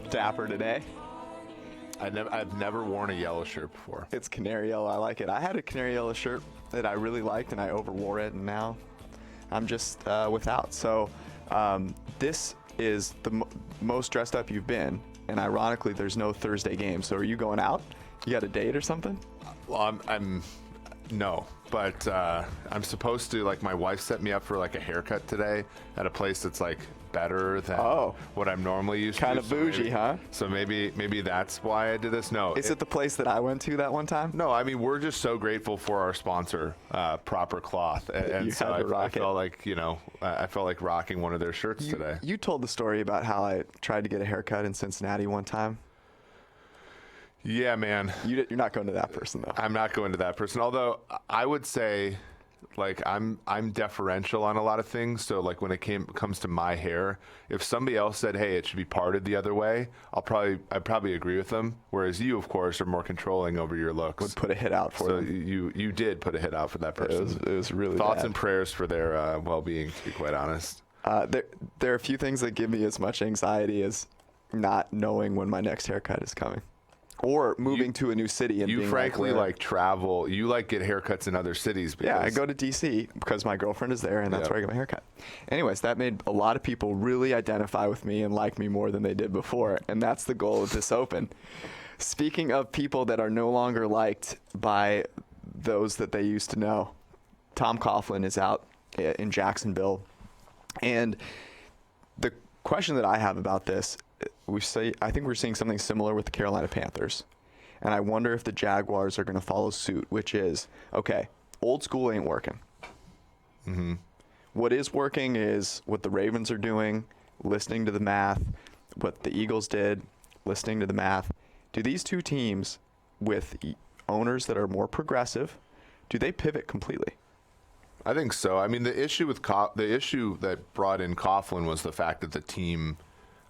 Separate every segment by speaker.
Speaker 1: dapper today.
Speaker 2: I've never worn a yellow shirt before.
Speaker 1: It's canary yellow. I like it. I had a canary yellow shirt that I really liked, and I overwore it, and now I'm just without. So this is the most dressed up you've been, and ironically, there's no Thursday game. So are you going out? You got a date or something?
Speaker 2: Well, no, but I'm supposed to, like, my wife set me up for like a haircut today at a place that's like better than what I'm normally used to.
Speaker 1: Kind of bougie, huh?
Speaker 2: So maybe that's why I did this. No.
Speaker 1: Is it the place that I went to that one time?
Speaker 2: No, I mean, we're just so grateful for our sponsor, Proper Cloth. And so I felt like, I felt like rocking one of their shirts today.
Speaker 1: You told the story about how I tried to get a haircut in Cincinnati one time.
Speaker 2: Yeah, man.
Speaker 1: You're not going to that person, though.
Speaker 2: I'm not going to that person. Although I would say, like, I'm deferential on a lot of things. So, like, when it comes to my hair, if somebody else said, hey, it should be parted the other way, I'd probably agree with them. Whereas you, of course, are more controlling over your looks.
Speaker 1: Would put a hit out for them.
Speaker 2: So you did put a hit out for that person.
Speaker 1: It was really
Speaker 2: Thoughts
Speaker 1: bad.
Speaker 2: and prayers for their well-being, to be quite honest.
Speaker 1: There are a few things that give me as much anxiety as not knowing when my next haircut is coming. Or moving to a new city and
Speaker 2: you
Speaker 1: being
Speaker 2: frankly like travel. You like get haircuts in other cities.
Speaker 1: Yeah, I go to D.C. because my girlfriend is there, and that's where I get my haircut. Anyways, that made a lot of people really identify with me and like me more than they did before, and that's the goal of this Open. Speaking of people that are no longer liked by those that they used to know, Tom Coughlin is out in Jacksonville, and the question that I have about this, I think we're seeing something similar with the Carolina Panthers. And I wonder if the Jaguars are going to follow suit, which is, okay, old school ain't working.
Speaker 2: Mm-hmm.
Speaker 1: What is working is what the Ravens are doing, listening to the math, what the Eagles did, listening to the math. Do these two teams with owners that are more progressive, do they pivot completely?
Speaker 2: I think so. I mean, the issue that brought in Coughlin was the fact that the team,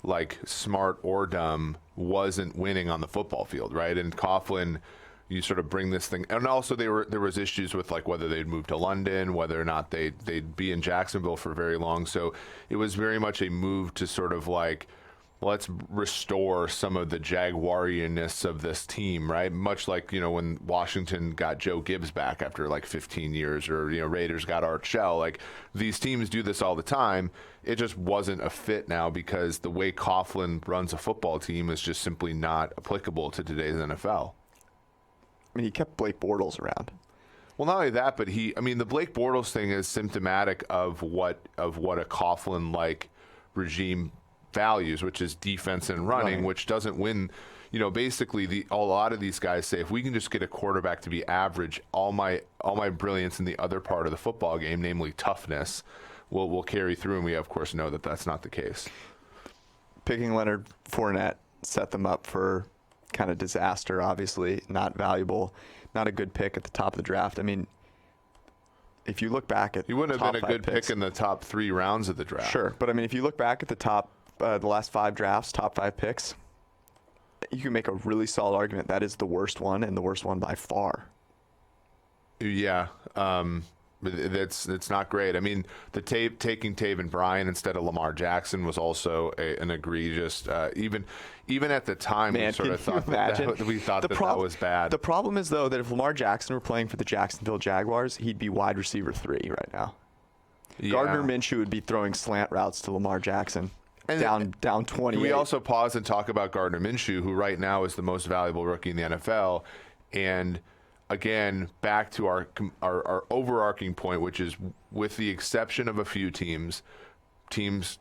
Speaker 2: like smart or dumb, wasn't winning on the football field, right? And Coughlin, you sort of bring this thing, and also there was issues with like whether they'd move to London, whether or not they'd be in Jacksonville for very long. So it was very much a move to sort of like, let's restore some of the Jaguarianness of this team, right? Much like, when Washington got Joe Gibbs back after like 15 years, or, Raiders got Art Shell. Like, these teams do this all the time. It just wasn't a fit now because the way Coughlin runs a football team is just simply not applicable to today's NFL.
Speaker 1: I mean, he kept Blake Bortles around.
Speaker 2: Well, not only that, but the Blake Bortles thing is symptomatic of what a Coughlin-like regime values, which is defense and running, which doesn't win. Basically a lot of these guys say, if we can just get a quarterback to be average, all my brilliance in the other part of the football game, namely toughness, will carry through. And we of course know that that's not the case.
Speaker 1: Picking Leonard Fournette set them up for kind of disaster. Obviously not valuable, not a good pick at the top of the draft. I mean, if you look back at,
Speaker 2: he wouldn't have been a good
Speaker 1: picks,
Speaker 2: pick in the top 3 rounds of the draft.
Speaker 1: Sure, but I mean, if you look back at the last 5 drafts, top 5 picks, you can make a really solid argument that is the worst one, and the worst one by far.
Speaker 2: Yeah, it's not great. I mean, taking Taven Bryan instead of Lamar Jackson was also an egregious. Even at the time, we sort of thought that was bad.
Speaker 1: The problem is, though, that if Lamar Jackson were playing for the Jacksonville Jaguars, he'd be wide receiver 3 right now. Yeah. Gardner Minshew would be throwing slant routes to Lamar Jackson. Down 28.
Speaker 2: Can we also pause and talk about Gardner Minshew, who right now is the most valuable rookie in the NFL? And again, back to our overarching point, which is, with the exception of a few teams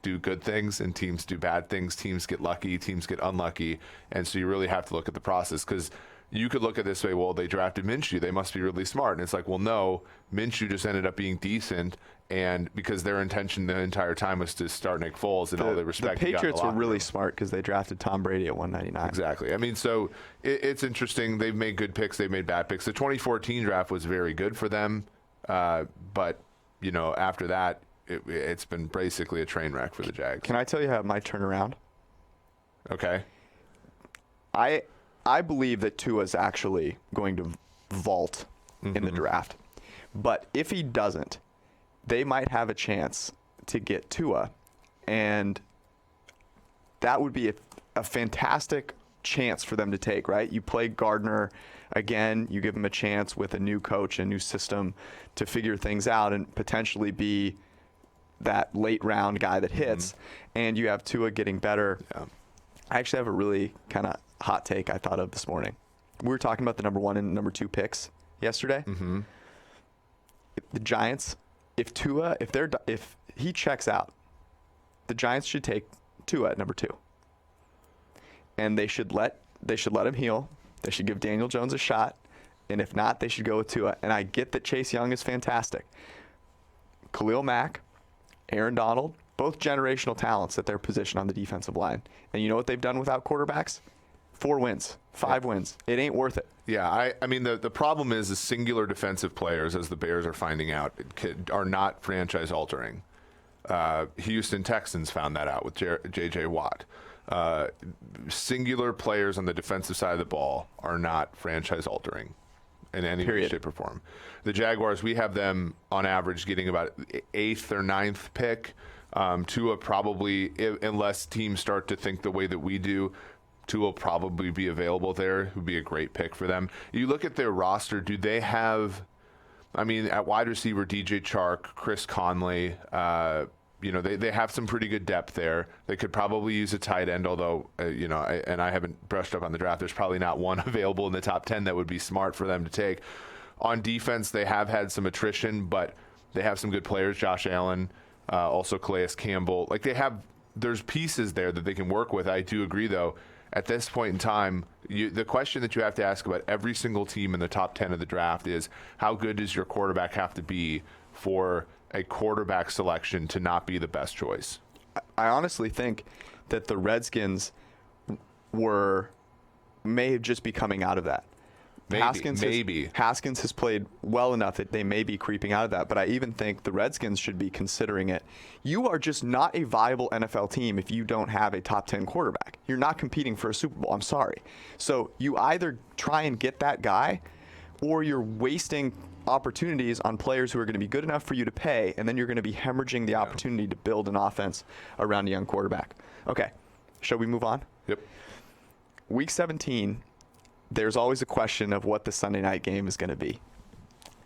Speaker 2: do good things and teams do bad things. Teams get lucky, teams get unlucky. And so you really have to look at the process, because you could look at it this way, well, they drafted Minshew, they must be really smart. And it's like, well, no, Minshew just ended up being decent, and because their intention the entire time was to start Nick Foles, and all the respect.
Speaker 1: The Patriots were really smart because they drafted Tom Brady at 199.
Speaker 2: Exactly. I mean, so it's interesting. They've made good picks, they've made bad picks. The 2014 draft was very good for them, but after that, it's been basically a train wreck for the Jags.
Speaker 1: Can I tell you how it might turn around?
Speaker 2: Okay.
Speaker 1: I believe that Tua's actually going to vault in the draft. But if he doesn't, they might have a chance to get Tua. And that would be a fantastic chance for them to take, right? You play Gardner again, you give him a chance with a new coach, a new system to figure things out and potentially be that late round guy that hits. And you have Tua getting better.
Speaker 2: Yeah.
Speaker 1: I actually have a really kind of hot take I thought of this morning. We were talking about the number 1 and number 2 picks yesterday. The Giants, if he checks out, the Giants should take Tua at number 2. And they should let him heal. They should give Daniel Jones a shot. And if not, they should go with Tua. And I get that Chase Young is fantastic. Khalil Mack, Aaron Donald, both generational talents at their position on the defensive line. And you know what they've done without quarterbacks? 4 wins, 5 wins. It ain't worth it.
Speaker 2: Yeah, I mean, the problem is the singular defensive players, as the Bears are finding out, are not franchise-altering. Houston Texans found that out with J.J. Watt. Singular players on the defensive side of the ball are not franchise-altering in any way, shape, or form. The Jaguars, we have them on average getting about 8th or 9th pick. Tua probably, unless teams start to think the way that we do, Tua will probably be available there. It would be a great pick for them. You look at their roster, do they have, I mean, at wide receiver, DJ Chark, Chris Conley, they have some pretty good depth there. They could probably use a tight end, although, I haven't brushed up on the draft. There's probably not one available in the top 10 that would be smart for them to take. On defense, they have had some attrition, but they have some good players. Josh Allen, also Calais Campbell. There's pieces there that they can work with. I do agree, though. At this point in time, the question that you have to ask about every single team in the top 10 of the draft is, how good does your quarterback have to be for a quarterback selection to not be the best choice?
Speaker 1: I honestly think that the Redskins may just be coming out of that. Haskins has played well enough that they may be creeping out of that, but I even think the Redskins should be considering it. You are just not a viable NFL team if you don't have a top 10 quarterback. You're not competing for a Super Bowl. I'm sorry. So you either try and get that guy, or you're wasting opportunities on players who are going to be good enough for you to pay, and then you're going to be hemorrhaging the opportunity to build an offense around a young quarterback. Okay, shall we move on?
Speaker 2: Yep.
Speaker 1: Week 17, there's always a question of what the Sunday night game is going to be.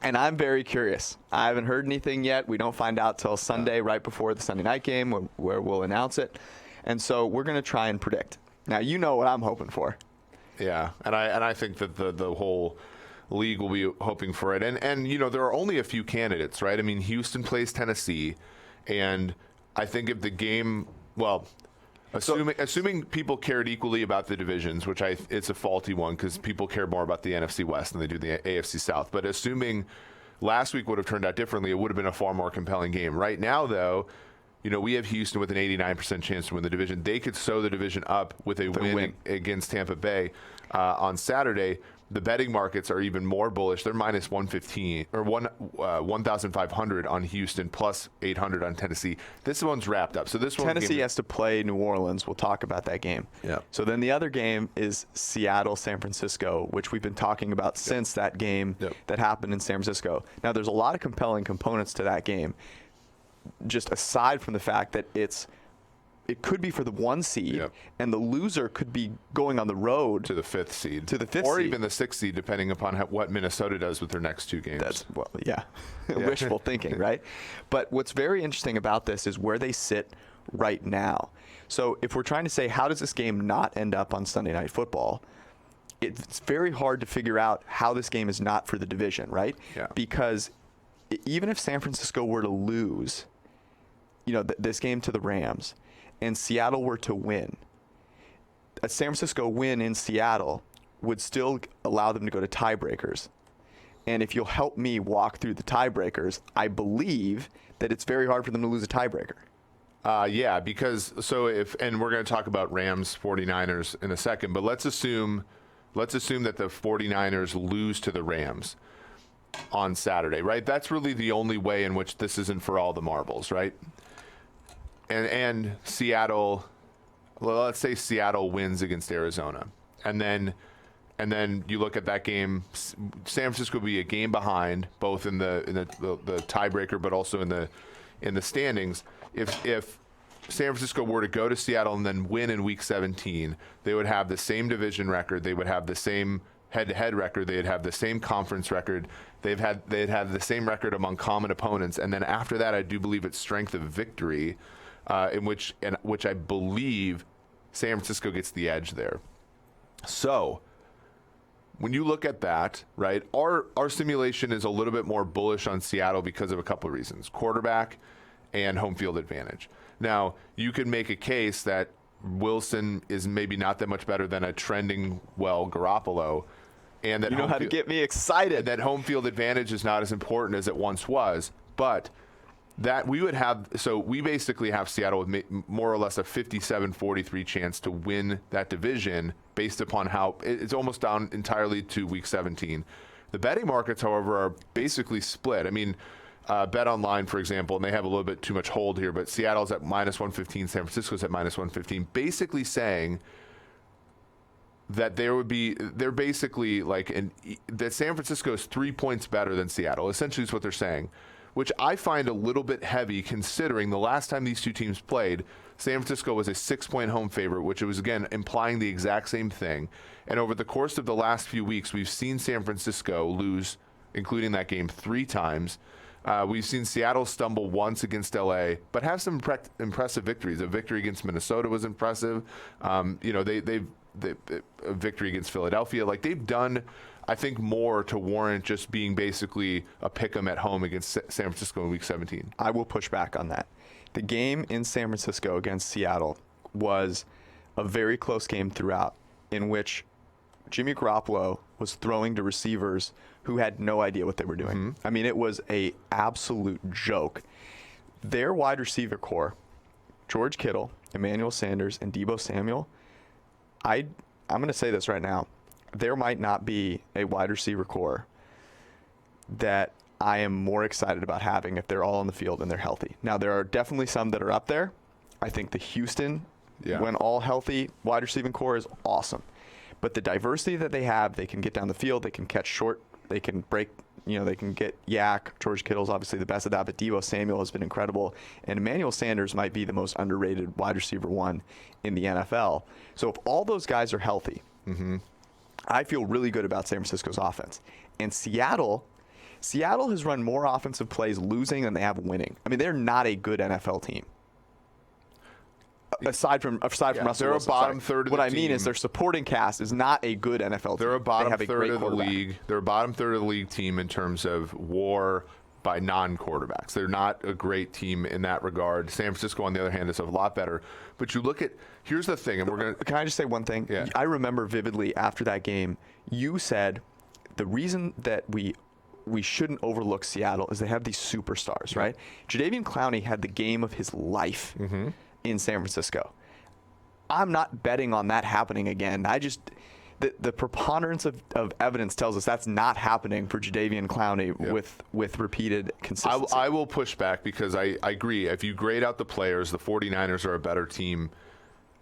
Speaker 1: And I'm very curious. I haven't heard anything yet. We don't find out till Sunday, right before the Sunday night game, where we'll announce it. And so we're going to try and predict. Now, you know what I'm hoping for.
Speaker 2: Yeah, and I think that the whole league will be hoping for it. And there are only a few candidates, right? I mean, Houston plays Tennessee, and I think if the game, assuming people cared equally about the divisions, which it's a faulty one because people care more about the NFC West than they do the AFC South. But assuming last week would have turned out differently, it would have been a far more compelling game. Right now, though, we have Houston with an 89% chance to win the division. They could sew the division up with a win against Tampa Bay on Saturday. The betting markets are even more bullish. They're minus 115 or 1,500 on Houston, plus 800 on Tennessee. This one's wrapped up. So
Speaker 1: Tennessee has to play New Orleans. We'll talk about that game.
Speaker 2: Yeah.
Speaker 1: So then the other game is Seattle, San Francisco, which we've been talking about since that game that happened in San Francisco. Now, there's a lot of compelling components to that game, just aside from the fact that it could be for the 1 seed, and the loser could be going on the road
Speaker 2: to the 5th seed.
Speaker 1: Or
Speaker 2: even the 6th seed, depending upon what Minnesota does with their next 2 games.
Speaker 1: Wishful thinking, right? But what's very interesting about this is where they sit right now. So if we're trying to say, how does this game not end up on Sunday Night Football, it's very hard to figure out how this game is not for the division, right?
Speaker 2: Yeah.
Speaker 1: Because even if San Francisco were to lose, this game to the Rams, and Seattle were to win, a San Francisco win in Seattle would still allow them to go to tiebreakers. And if you'll help me walk through the tiebreakers, I believe that it's very hard for them to lose a tiebreaker.
Speaker 2: Because and we're going to talk about Rams 49ers in a second, but let's assume that the 49ers lose to the Rams on Saturday, right? That's really the only way in which this isn't for all the marbles, right? And Seattle, let's say Seattle wins against Arizona, and then you look at that game. San Francisco will be a game behind, both in the tiebreaker, but also in the standings. If San Francisco were to go to Seattle and then win in Week 17, they would have the same division record. They would have the same head-to-head record. They'd have the same conference record. They'd have the same record among common opponents. And then after that, I do believe it's strength of victory, in which I believe San Francisco gets the edge there. So when you look at that, right, our simulation is a little bit more bullish on Seattle because of a couple of reasons: quarterback and home field advantage. Now, you can make a case that Wilson is maybe not that much better than a trending well Garoppolo, and that
Speaker 1: you know how to get me excited.
Speaker 2: And that home field advantage is not as important as it once was, but that we would have, so we basically have Seattle with more or less a 57-43 chance to win that division based upon how it's almost down entirely to Week 17. The betting markets, however, are basically split. I mean, Bet Online, for example, and they have a little bit too much hold here, but Seattle's at -115, San Francisco's at -115, basically saying that they're basically like, that San Francisco is 3 points better than Seattle, essentially is what they're saying, which I find a little bit heavy considering the last time these two teams played, San Francisco was a 6-point home favorite, which was, again, implying the exact same thing. And over the course of the last few weeks, we've seen San Francisco lose, including that game, 3 times. We've seen Seattle stumble once against LA, but have some impressive victories. A victory against Minnesota was impressive. They've a victory against Philadelphia. Like, they've done, I think, more to warrant just being basically a pick 'em at home against San Francisco in Week 17.
Speaker 1: I will push back on that. The game in San Francisco against Seattle was a very close game throughout, in which Jimmy Garoppolo was throwing to receivers who had no idea what they were doing. Mm-hmm. I mean, it was a absolute joke. Their wide receiver core, George Kittle, Emmanuel Sanders, and Deebo Samuel, I'm going to say this right now. There might not be a wide receiver core that I am more excited about having if they're all on the field and they're healthy. Now, there are definitely some that are up there. I think the Houston, when all healthy, wide receiving core is awesome. But the diversity that they have, they can get down the field, they can catch short, they can break, they can get yak. George Kittle's obviously the best of that, but Deebo Samuel has been incredible. And Emmanuel Sanders might be the most underrated wide receiver one in the NFL. So if all those guys are healthy, I feel really good about San Francisco's offense. And Seattle has run more offensive plays losing than they have winning. I mean, they're not a good NFL team. Aside from Russell
Speaker 2: they're
Speaker 1: Wilson.
Speaker 2: a bottom third of the
Speaker 1: What I
Speaker 2: team.
Speaker 1: mean is their supporting cast is not a good NFL team.
Speaker 2: They're a bottom
Speaker 1: they have
Speaker 2: third
Speaker 1: a great
Speaker 2: of the league. They're a bottom third of the league team in terms of WAR by non-quarterbacks. They're not a great team in that regard. San Francisco, on the other hand, is a lot better. But you look at, here's the thing, and we're going to...
Speaker 1: Can I just say one thing?
Speaker 2: Yeah.
Speaker 1: I remember vividly after that game, you said the reason that we shouldn't overlook Seattle is they have these superstars, right? Jadeveon Clowney had the game of his life in San Francisco. I'm not betting on that happening again. The preponderance of evidence tells us that's not happening for Jadeveon Clowney with repeated consistency.
Speaker 2: I will push back because I agree. If you grade out the players, the 49ers are a better team,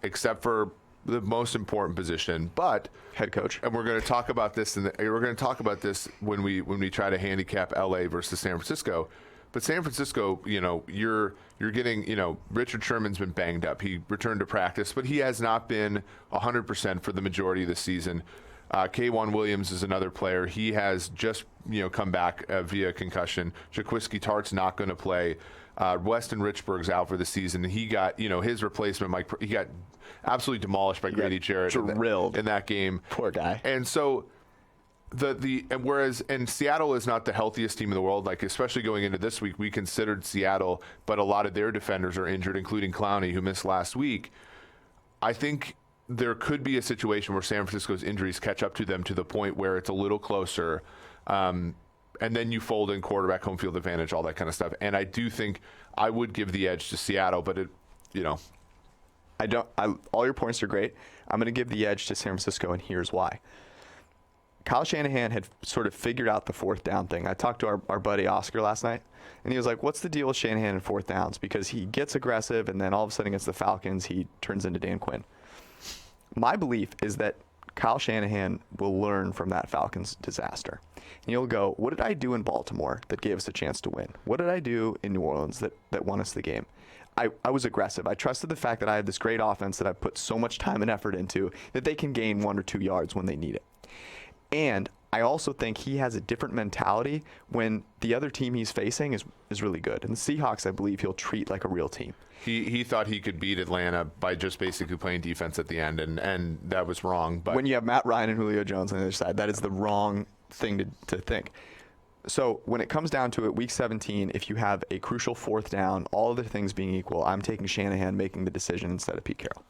Speaker 2: except for the most important position, but
Speaker 1: head coach.
Speaker 2: And we're going to talk about this. We're going to talk about this when we try to handicap LA versus San Francisco. But San Francisco, you're getting, Richard Sherman's been banged up. He returned to practice, but he has not been 100% for the majority of the season. K'Wan Williams is another player. He has just, come back via concussion. Jaquiski Tartt's not going to play. Weston Richburg's out for the season. He got, his replacement, he got absolutely demolished by Grady Jarrett in that game.
Speaker 1: Poor guy.
Speaker 2: And so whereas Seattle is not the healthiest team in the world, like especially going into this week, we considered Seattle, but a lot of their defenders are injured, including Clowney, who missed last week. I think there could be a situation where San Francisco's injuries catch up to them to the point where it's a little closer, and then you fold in quarterback, home field advantage, all that kind of stuff. And I do think I would give the edge to Seattle, but
Speaker 1: all your points are great. I'm going to give the edge to San Francisco, and here's why. Kyle Shanahan had sort of figured out the fourth down thing. I talked to our buddy Oscar last night, and he was like, what's the deal with Shanahan in fourth downs? Because he gets aggressive, and then all of a sudden against the Falcons, he turns into Dan Quinn. My belief is that Kyle Shanahan will learn from that Falcons disaster. And he'll go, what did I do in Baltimore that gave us a chance to win? What did I do in New Orleans that won us the game? I was aggressive. I trusted the fact that I had this great offense that I've put so much time and effort into that they can gain 1 or 2 yards when they need it. And I also think he has a different mentality when the other team he's facing is really good. And the Seahawks, I believe, he'll treat like a real team.
Speaker 2: He thought he could beat Atlanta by just basically playing defense at the end, and that was wrong. But
Speaker 1: when you have Matt Ryan and Julio Jones on the other side, that is the wrong thing to think. So when it comes down to it, Week 17, if you have a crucial 4th down, all other things being equal, I'm taking Shanahan making the decision instead of Pete Carroll.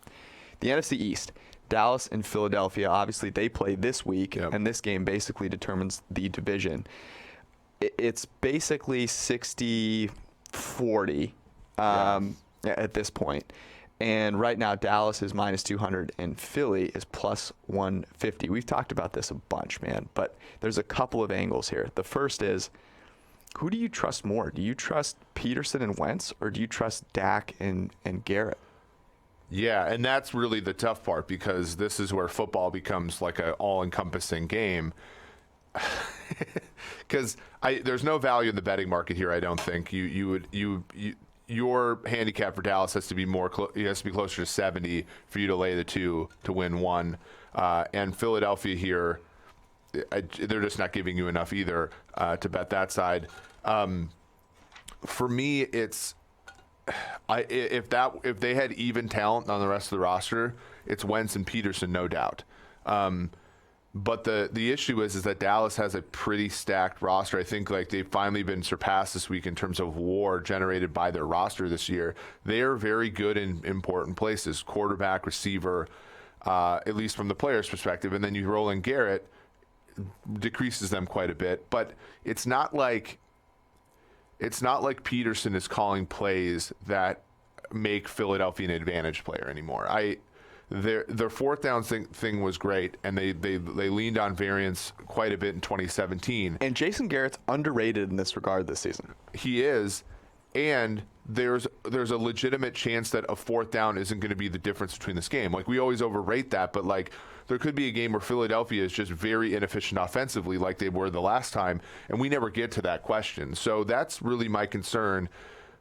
Speaker 1: The NFC East, Dallas and Philadelphia, obviously they play this week, and this game basically determines the division. It's basically 60-40 at this point. And right now, Dallas is -200 and Philly is +150. We've talked about this a bunch, man, but there's a couple of angles here. The first is, who do you trust more? Do you trust Peterson and Wentz, or do you trust Dak and Garrett?
Speaker 2: Yeah, and that's really the tough part, because this is where football becomes like an all-encompassing game. Because there's no value in the betting market here, I don't think. Your handicap for Dallas has to be it has to be closer to 70 for you to lay the 2 to win 1. And Philadelphia here, they're just not giving you enough either to bet that side. For me, it's if they had even talent on the rest of the roster, it's Wentz and Peterson, no doubt. But the issue is that Dallas has a pretty stacked roster. I think like they've finally been surpassed this week in terms of WAR generated by their roster this year. They are very good in important places, quarterback, receiver, at least from the player's perspective. And then you roll in Garrett, decreases them quite a bit. But it's not like Peterson is calling plays that make Philadelphia an advantage player anymore. Their 4th down thing was great, and they leaned on variance quite a bit in 2017.
Speaker 1: And Jason Garrett's underrated in this regard this season.
Speaker 2: He is, and there's a legitimate chance that a 4th down isn't going to be the difference between this game. Like, we always overrate that, but like there could be a game where Philadelphia is just very inefficient offensively, like they were the last time, and we never get to that question. So that's really my concern.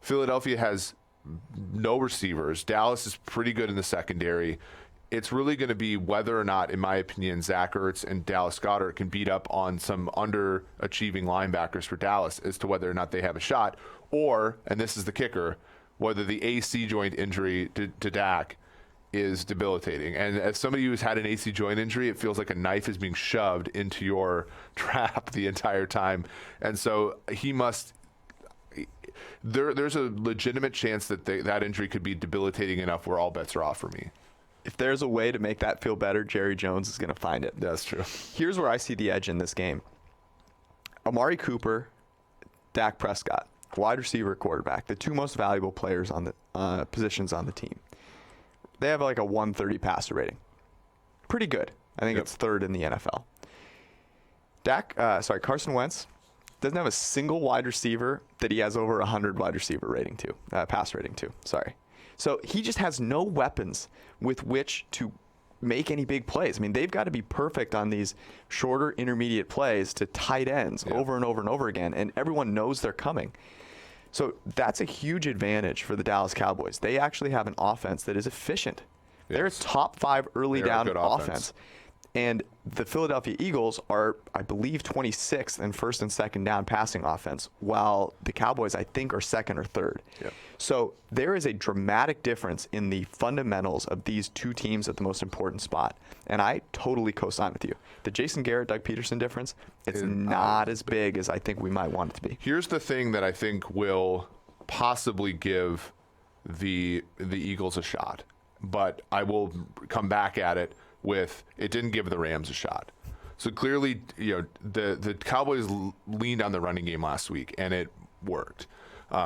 Speaker 2: Philadelphia has no receivers. Dallas is pretty good in the secondary. It's really going to be whether or not, in my opinion, Zach Ertz and Dallas Goedert can beat up on some underachieving linebackers for Dallas as to whether or not they have a shot, or, and this is the kicker, whether the AC joint injury to Dak is debilitating. And as somebody who's had an AC joint injury, it feels like a knife is being shoved into your trap the entire time. And so he must... There's a legitimate chance that that injury could be debilitating enough where all bets are off for me.
Speaker 1: If there's a way to make that feel better, Jerry Jones is going to find it.
Speaker 2: That's true.
Speaker 1: Here's where I see the edge in this game. Amari Cooper, Dak Prescott, wide receiver, quarterback, the 2 most valuable players on the positions on the team. They have like a 130 passer rating. Pretty good. I think it's 3rd in the NFL. Carson Wentz doesn't have a single wide receiver that he has over 100 wide receiver rating to, pass rating to. Sorry. So he just has no weapons with which to make any big plays. I mean, they've got to be perfect on these shorter intermediate plays to tight ends over and over and over again, and everyone knows they're coming. So that's a huge advantage for the Dallas Cowboys. They actually have an offense that is efficient. Yes. They're a top 5 early down offense. And the Philadelphia Eagles are, I believe, 26th in first and second down passing offense, while the Cowboys, I think, are 2nd or 3rd.
Speaker 2: Yep.
Speaker 1: So there is a dramatic difference in the fundamentals of these 2 teams at the most important spot. And I totally co-sign with you. The Jason Garrett, Doug Peterson difference, it's not as big as I think we might want it to be.
Speaker 2: Here's the thing that I think will possibly give the Eagles a shot, but I will come back at it with it didn't give the Rams a shot. So clearly, the Cowboys leaned on the running game last week, and it worked.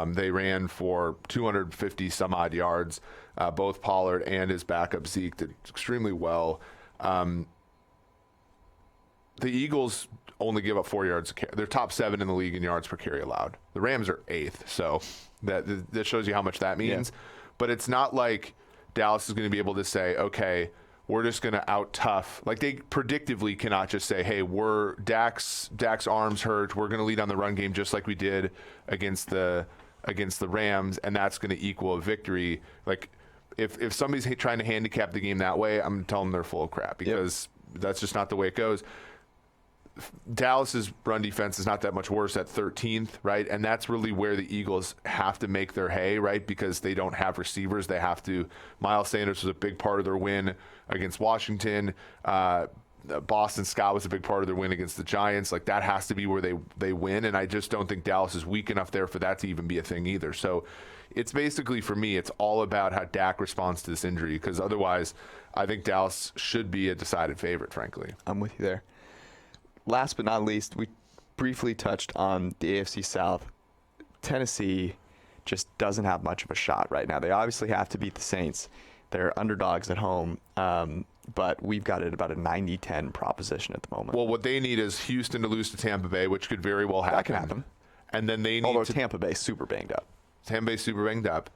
Speaker 2: They ran for 250 some odd yards. Both Pollard and his backup Zeke did extremely well. The Eagles only give up 4 yards. They're top 7 in the league in yards per carry allowed. The Rams are 8th, so that shows you how much that means. Yeah. But it's not like Dallas is going to be able to say, okay, we're just going to out-tough. Like, they predictively cannot just say, hey, Dak's arms hurt. We're going to lead on the run game just like we did against the against the Rams, and that's going to equal a victory. Like, if somebody's trying to handicap the game that way, I'm telling them they're full of crap, because that's just not the way it goes. Dallas's run defense is not that much worse at 13th, right? And that's really where the Eagles have to make their hay, right? Because they don't have receivers. They have to. Miles Sanders was a big part of their win against Washington. Boston Scott was a big part of their win against the Giants. Like, that has to be where they win, and I just don't think Dallas is weak enough there for that to even be a thing either. So it's basically, for me, it's all about how Dak responds to this injury, because otherwise I think Dallas should be a decided favorite, frankly.
Speaker 1: I'm with you there. Last but not least, we briefly touched on the AFC South. Tennessee just doesn't have much of a shot right now. They obviously have to beat the Saints. They're underdogs at home, but we've got it about a 90-10 proposition at the moment.
Speaker 2: Well, what they need is Houston to lose to Tampa Bay, which could very well happen.
Speaker 1: That can happen.
Speaker 2: And then they need
Speaker 1: Although Tampa Bay's super banged up.
Speaker 2: Tampa Bay's super banged up.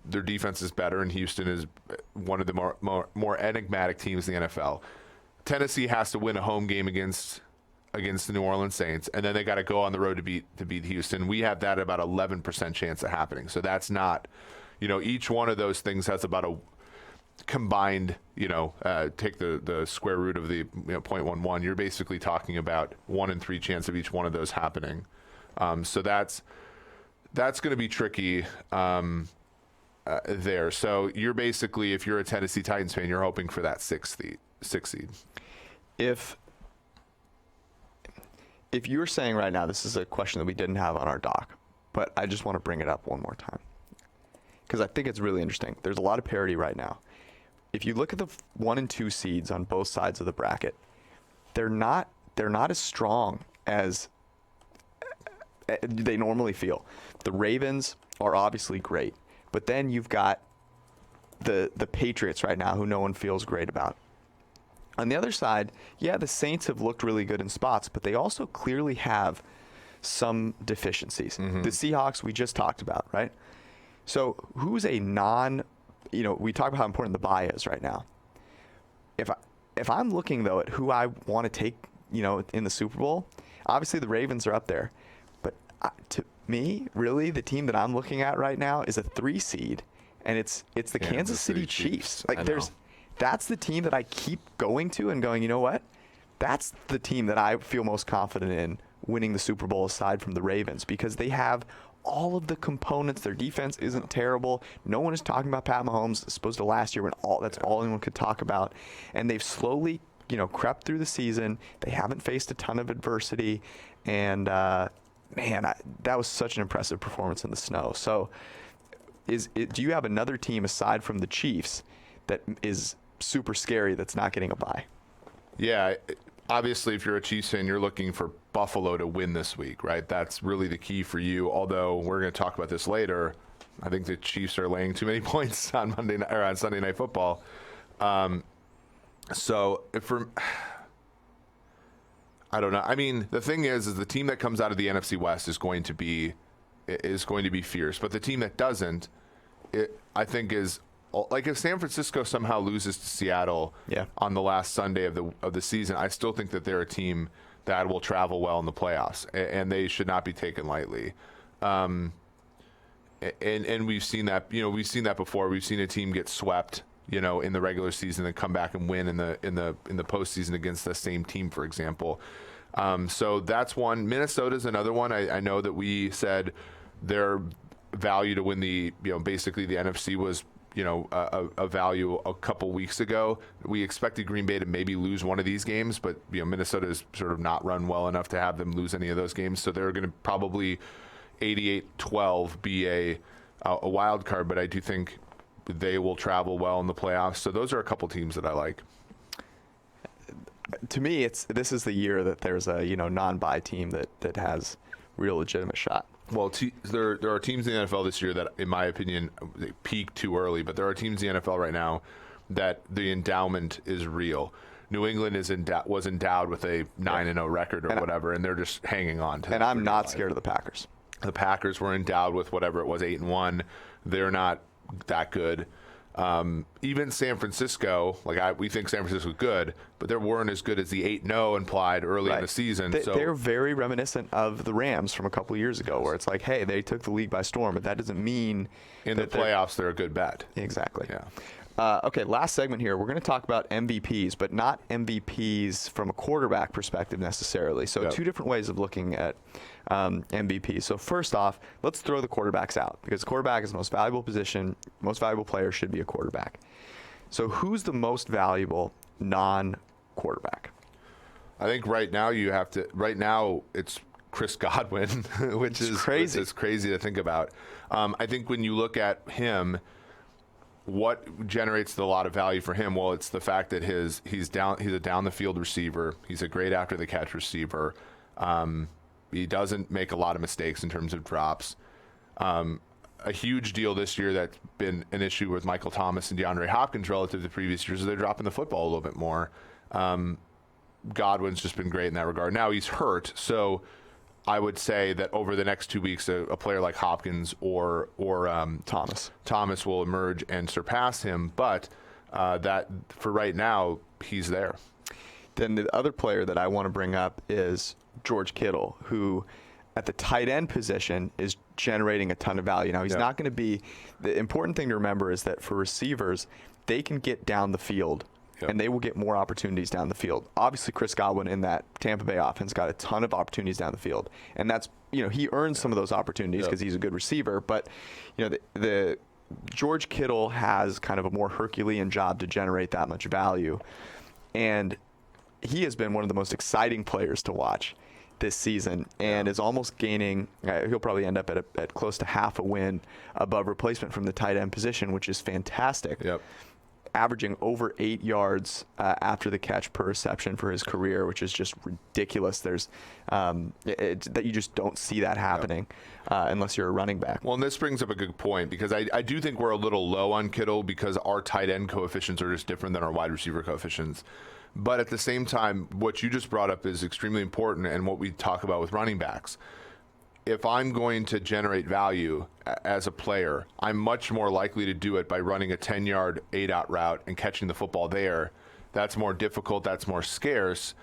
Speaker 2: Their defense is better, and Houston is one of the more enigmatic teams in the NFL. Tennessee has to win a home game against the New Orleans Saints, and then they got to go on the road to beat Houston. We have that at about 11% chance of happening. So that's not, each one of those things has about a combined, take the square root of the 0.11. You're basically talking about 1 in 3 chance of each one of those happening. So that's going to be tricky there. So you're basically, if you're a Tennessee Titans fan, you're hoping for that sixth seed.
Speaker 1: If you're saying right now, this is a question that we didn't have on our doc, but I just want to bring it up one more time because I think it's really interesting. There's a lot of parity right now. If you look at the 1 and 2 seeds on both sides of the bracket, they're not as strong as they normally feel. The Ravens are obviously great, but then you've got the Patriots right now, who no one feels great about. On the other side, yeah, the Saints have looked really good in spots, but they also clearly have some deficiencies. Mm-hmm. The Seahawks we just talked about, right? So who's a we talk about how important the bye is right now. If I'm looking, though, at who I want to take, in the Super Bowl, obviously the Ravens are up there. But to me, really, the team that I'm looking at right now is a 3 seed, and it's the Kansas City Chiefs. That's the team that I keep going to and going, you know what? That's the team that I feel most confident in winning the Super Bowl aside from the Ravens, because they have all of the components. Their defense isn't terrible. No one is talking about Pat Mahomes as opposed to last year when that's all anyone could talk about. And they've slowly, crept through the season. They haven't faced a ton of adversity. And, that was such an impressive performance in the snow. So do you have another team aside from the Chiefs that is super scary that's not getting a bye?
Speaker 2: Yeah, obviously, if you're a Chiefs fan, you're looking for Buffalo to win this week, right? That's really the key for you. Although we're going to talk about this later, I think the Chiefs are laying too many points on Monday night, or on Sunday Night Football. So I don't know. I mean, the thing is the team that comes out of the NFC West is going to be fierce, but the team that doesn't, I think is. Like, if San Francisco somehow loses to Seattle on the last Sunday of the season, I still think that they're a team that will travel well in the playoffs, and they should not be taken lightly. And we've seen that. We've seen that before. We've seen a team get swept, in the regular season and come back and win in the postseason against the same team, for example. So that's one. Minnesota's another one. I know that we said their value to win basically the NFC was. A value a couple weeks ago. We expected Green Bay to maybe lose one of these games, but Minnesota has sort of not run well enough to have them lose any of those games. So they're going to probably 88-12 be a wild card, but I do think they will travel well in the playoffs. So those are a couple teams that I like.
Speaker 1: To me, this is the year that there's a non-bye team that has real legitimate shot.
Speaker 2: Well, there are teams in the NFL this year that, in my opinion, they peaked too early. But there are teams in the NFL right now that the endowment is real. New England was endowed with a 9-0 record or whatever, and they're just hanging on to.
Speaker 1: And I'm not scared of the Packers.
Speaker 2: The Packers were endowed with whatever it was, 8-1. They're not that good. Even San Francisco, we think San Francisco's good, but they weren't as good as the 8-0 implied early in the season.
Speaker 1: They're very reminiscent of the Rams from a couple of years ago, where it's like, hey, they took the league by storm, but that doesn't mean
Speaker 2: in the playoffs they're a good bet.
Speaker 1: Exactly.
Speaker 2: Yeah.
Speaker 1: Okay, last segment here. We're going to talk about MVPs, but not MVPs from a quarterback perspective necessarily. So two different ways of looking at MVP. So first off, let's throw the quarterbacks out, because quarterback is the most valuable position. Most valuable player should be a quarterback. So who's the most valuable non-quarterback?
Speaker 2: I think right now it's Chris Godwin, which is crazy. It's crazy to think about. I think when you look at him, what generates a lot of value for him? Well, it's the fact that he's a down the field receiver. He's a great after the catch receiver. He doesn't make a lot of mistakes in terms of drops. A huge deal this year that's been an issue with Michael Thomas and DeAndre Hopkins relative to previous years is they're dropping the football a little bit more. Godwin's just been great in that regard. Now he's hurt, so I would say that over the next 2 weeks, a player like Hopkins or Thomas will emerge and surpass him. But that for right now, he's there.
Speaker 1: Then the other player that I want to bring up is George Kittle, who at the tight end position is generating a ton of value. Now, he's not going to be – the important thing to remember is that for receivers, they can get down the field, and they will get more opportunities down the field. Obviously, Chris Godwin in that Tampa Bay offense got a ton of opportunities down the field, and that's – he earned some of those opportunities because he's a good receiver. But, the George Kittle has kind of a more Herculean job to generate that much value, and he has been one of the most exciting players to watch this season, and is almost gaining he'll probably end up at close to half a win above replacement from the tight end position, which is fantastic. Averaging over 8 yards after the catch per reception for his career, which is just ridiculous. There's that you just don't see that happening unless you're a running back.
Speaker 2: Well, and this brings up a good point, because I do think we're a little low on Kittle because our tight end coefficients are just different than our wide receiver coefficients. But at the same time, what you just brought up is extremely important, and what we talk about with running backs. If I'm going to generate value as a player, I'm much more likely to do it by running a 10-yard 8-out route and catching the football there. That's more difficult, that's more scarce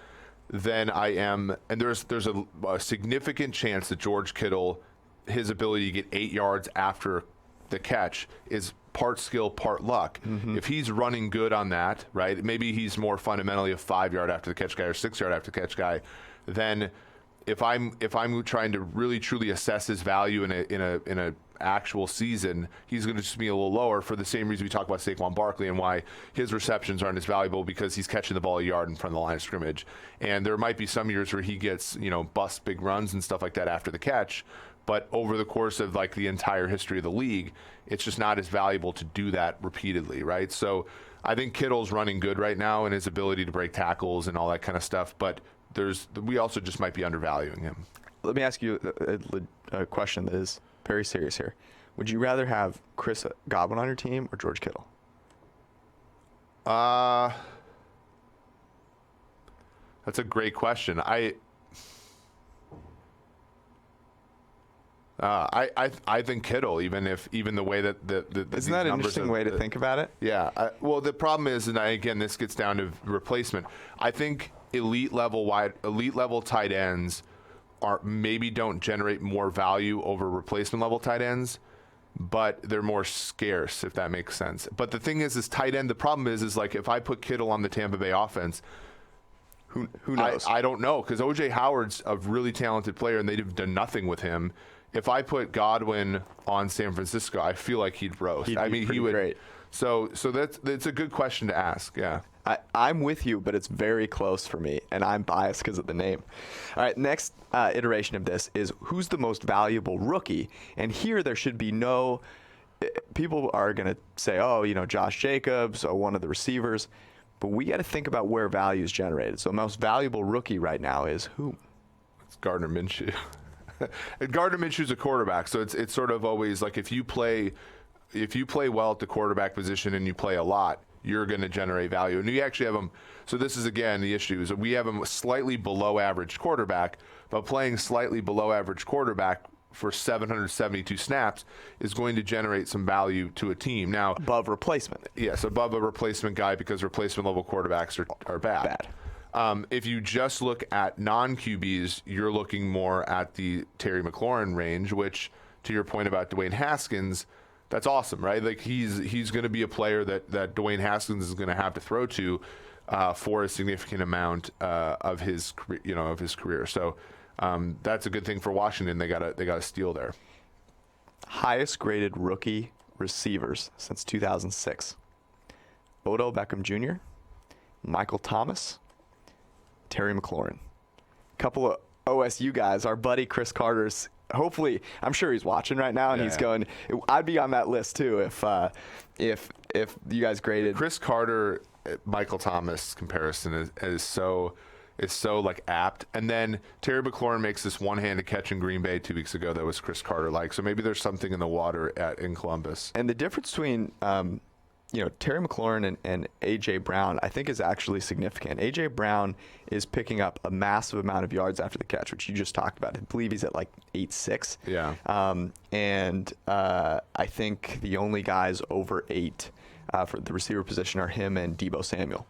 Speaker 2: than I am. And there's a significant chance that George Kittle, his ability to get 8 yards after the catch is part skill, part luck. If he's running good on that, right, maybe he's more fundamentally a 5-yard after the catch guy or 6-yard after the catch guy, then if I'm trying to really truly assess his value in a actual season, he's going to just be a little lower for the same reason we talk about Saquon Barkley and why his receptions aren't as valuable, because he's catching the ball a yard in front of the line of scrimmage. And there might be some years where he gets, bust big runs and stuff like that after the catch, but over the course of the entire history of the league, it's just not as valuable to do that repeatedly, right? So I think Kittle's running good right now in his ability to break tackles and all that kind of stuff, but we also just might be undervaluing him.
Speaker 1: Let me ask you a question that is very serious here. Would you rather have Chris Godwin on your team or George Kittle?
Speaker 2: That's a great question. I think Kittle, even the way that
Speaker 1: isn't that an interesting way to think about it?
Speaker 2: Yeah. Well, the problem is, and again, this gets down to replacement. I think elite level tight ends don't generate more value over replacement level tight ends, but they're more scarce, if that makes sense. But the thing is tight end. The problem is if I put Kittle on the Tampa Bay offense,
Speaker 1: who knows?
Speaker 2: I don't know, because O.J. Howard's a really talented player, and they've done nothing with him. If I put Godwin on San Francisco, I feel like he'd roast.
Speaker 1: He would. Great.
Speaker 2: So that's a good question to ask. Yeah.
Speaker 1: I'm with you, but it's very close for me, and I'm biased because of the name. All right, next iteration of this is who's the most valuable rookie, and here there should be no. People are going to say, Josh Jacobs, one of the receivers, but we got to think about where value is generated. So the most valuable rookie right now is who?
Speaker 2: It's Gardner Minshew. Gardner Minshew's a quarterback, so it's sort of always like if you play well at the quarterback position and you play a lot, you're going to generate value. And we actually have him. So this is again the issue is that we have him slightly below average quarterback, but playing slightly below average quarterback for 772 snaps is going to generate some value to a team. Now,
Speaker 1: above replacement.
Speaker 2: Yes, above a replacement guy because replacement level quarterbacks are bad. If you just look at non-QBs, you're looking more at the Terry McLaurin range, which, to your point about Dwayne Haskins, that's awesome, right? Like he's going to be a player that Dwayne Haskins is going to have to throw to for a significant amount of his career. So that's a good thing for Washington. They got a steal there.
Speaker 1: Highest graded rookie receivers since 2006: Odell Beckham Jr., Michael Thomas, Terry McLaurin. A couple of OSU guys. Our buddy Chris Carter's. Hopefully, I'm sure he's watching right now, and he's going. I'd be on that list too if you guys graded.
Speaker 2: Chris Carter, Michael Thomas comparison is so like apt. And then Terry McLaurin makes this one-handed catch in Green Bay 2 weeks ago that was Chris Carter like. So maybe there's something in the water in Columbus.
Speaker 1: And the difference between Terry McLaurin and A.J. Brown, I think, is actually significant. A.J. Brown is picking up a massive amount of yards after the catch, which you just talked about. I believe he's at like 8.6.
Speaker 2: Yeah.
Speaker 1: I think the only guys over 8 for the receiver position are him and Deebo Samuel.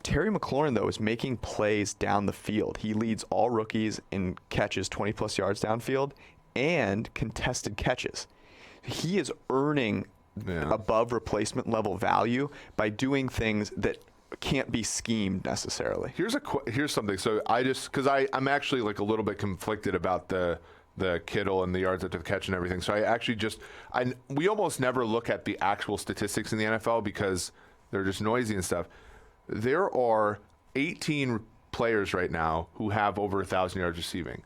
Speaker 1: Terry McLaurin, though, is making plays down the field. He leads all rookies in catches 20-plus yards downfield and contested catches. He is earning above replacement level value by doing things that can't be schemed necessarily.
Speaker 2: Here's something. So because I'm actually like a little bit conflicted about the Kittle and the yards after the catch and everything. So I actually we almost never look at the actual statistics in the NFL because they're just noisy and stuff. There are 18 players right now who have over 1,000 yards receiving.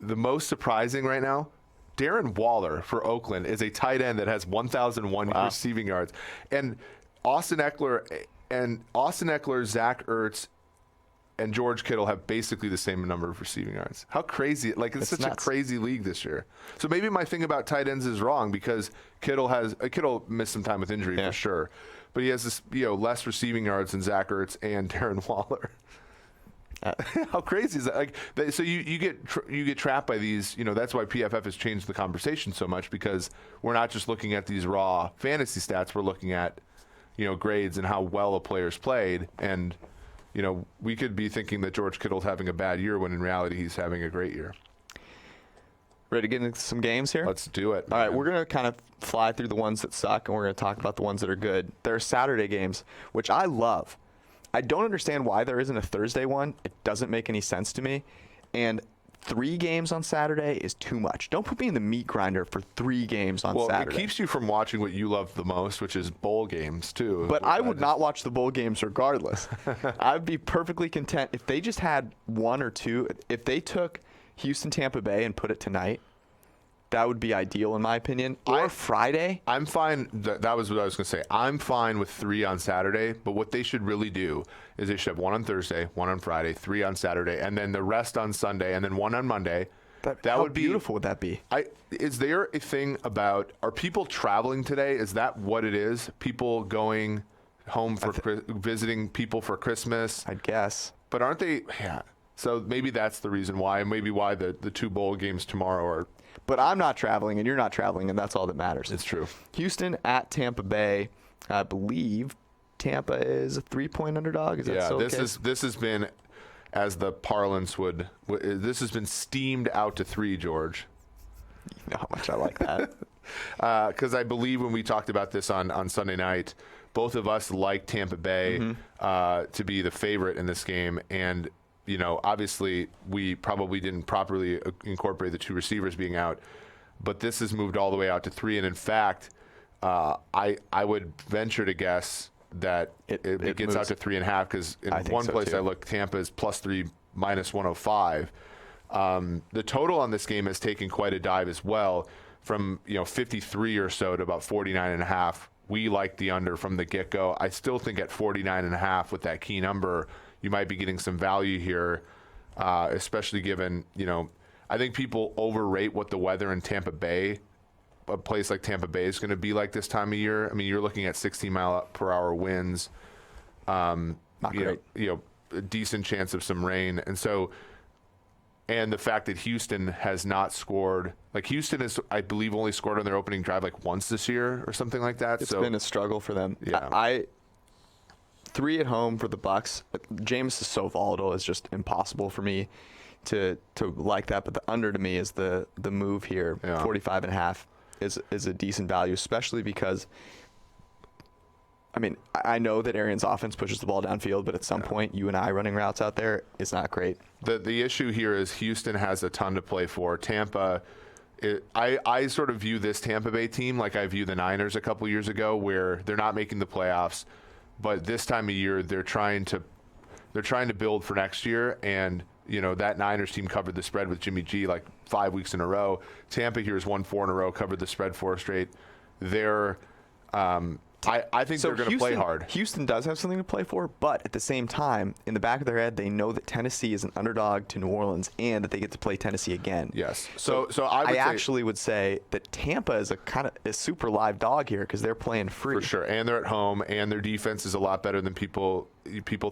Speaker 2: The most surprising right now, Darren Waller for Oakland is a tight end that has 1,001 receiving yards. And Austin Eckler, Zach Ertz, and George Kittle have basically the same number of receiving yards. How crazy. Like, it's such nuts. A crazy league this year. So maybe my thing about tight ends is wrong because Kittle missed some time with injury for sure. But he has this, less receiving yards than Zach Ertz and Darren Waller. How crazy is that? Like, so you get trapped by these. That's why PFF has changed the conversation so much because we're not just looking at these raw fantasy stats. We're looking at, grades and how well a player's played. And, we could be thinking that George Kittle's having a bad year when in reality he's having a great year.
Speaker 1: Ready to get into some games here?
Speaker 2: Let's do it.
Speaker 1: All right, we're going to kind of fly through the ones that suck, and we're going to talk about the ones that are good. There are Saturday games, which I love. I don't understand why there isn't a Thursday one. It doesn't make any sense to me. And 3 games on Saturday is too much. Don't put me in the meat grinder for 3 games on Saturday.
Speaker 2: Well, it keeps you from watching what you love the most, which is bowl games, too.
Speaker 1: But I would not watch the bowl games regardless. I'd be perfectly content if they just had 1 or 2. If they took Houston-Tampa Bay and put it tonight, that would be ideal in my opinion. Or Friday.
Speaker 2: I'm fine. That was what I was going to say. I'm fine with 3 on Saturday, but what they should really do is they should have 1 on Thursday, 1 on Friday, 3 on Saturday, and then the rest on Sunday, and then 1 on Monday.
Speaker 1: How would be beautiful would that be?
Speaker 2: Is there a thing about, are people traveling today? Is that what it is? People going home for visiting people for Christmas?
Speaker 1: I guess.
Speaker 2: But aren't they? Yeah. So maybe that's the reason why, and maybe why the 2 bowl games tomorrow are.
Speaker 1: But I'm not traveling, and you're not traveling, and that's all that matters.
Speaker 2: It's true.
Speaker 1: Houston at Tampa Bay. I believe Tampa is a 3-point underdog. Is that so?
Speaker 2: This has been, as the parlance would, this has been steamed out to 3, George.
Speaker 1: You know how much I like that.
Speaker 2: Because I believe when we talked about this on Sunday night, both of us liked Tampa Bay to be the favorite in this game, and obviously we probably didn't properly incorporate the 2 receivers being out, but this has moved all the way out to 3. And in fact, I would venture to guess that it gets out to 3.5 because in one place too. I look, Tampa is +3, -105. The total on this game has taken quite a dive as well, from 53 or so to about 49.5. We like the under from the get-go. I still think at 49.5 with that key number, you might be getting some value here, especially given, I think people overrate what the weather in Tampa Bay, a place like Tampa Bay, is going to be like this time of year. I mean, you're looking at 16-mile-per-hour winds,
Speaker 1: Not great.
Speaker 2: A decent chance of some rain. And so and the fact that Houston has not scored. Like, Houston has, I believe, only scored on their opening drive like once this year or something like that.
Speaker 1: It's been a struggle for them.
Speaker 2: Yeah.
Speaker 1: 3 at home for the Bucks. Jameis is so volatile; it's just impossible for me to like that. But the under to me is the move here. 45.5 is a decent value, especially because, I mean, I know that Arians' offense pushes the ball downfield, but at some point, you and I running routes out there is not great.
Speaker 2: The issue here is Houston has a ton to play for. Tampa, I sort of view this Tampa Bay team like I view the Niners a couple years ago, where they're not making the playoffs, but this time of year they're trying to build for next year. And that Niners team covered the spread with Jimmy G like 5 weeks in a row. Tampa here has won 4 in a row, covered the spread 4 straight. They're I think they're going to play hard.
Speaker 1: Houston does have something to play for, but at the same time, in the back of their head, they know that Tennessee is an underdog to New Orleans and that they get to play Tennessee again.
Speaker 2: Yes. So I
Speaker 1: actually would say that Tampa is a super live dog here because they're playing free.
Speaker 2: For sure. And they're at home, and their defense is a lot better than people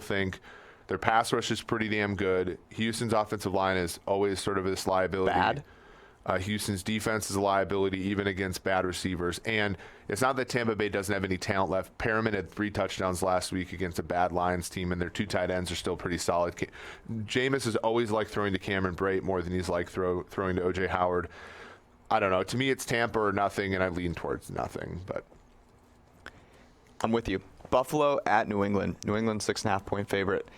Speaker 2: think. Their pass rush is pretty damn good. Houston's offensive line is always sort of this liability.
Speaker 1: Bad.
Speaker 2: Houston's defense is a liability even against bad receivers. And it's not that Tampa Bay doesn't have any talent left. Perriman had 3 touchdowns last week against a bad Lions team, and their 2 tight ends are still pretty solid. Jameis is always like throwing to Cameron Brate more than he's like throwing to O.J. Howard. I don't know. To me, it's Tampa or nothing, and I lean towards nothing. But
Speaker 1: I'm with you. Buffalo at New England. New England 6.5-point favorite.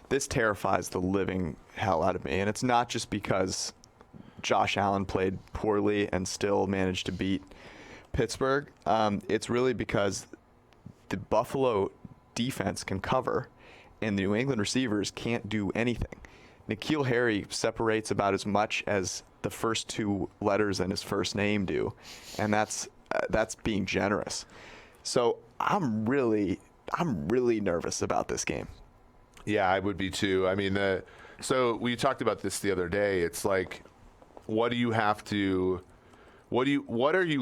Speaker 1: This terrifies the living hell out of me, and it's not just because Josh Allen played poorly and still managed to beat Pittsburgh. It's really because the Buffalo defense can cover and the New England receivers can't do anything. N'Keal Harry separates about as much as the first 2 letters in his first name do, and that's being generous. So I'm really nervous about this game.
Speaker 2: Yeah, I would be too. I mean, so we talked about this the other day. It's like, what are you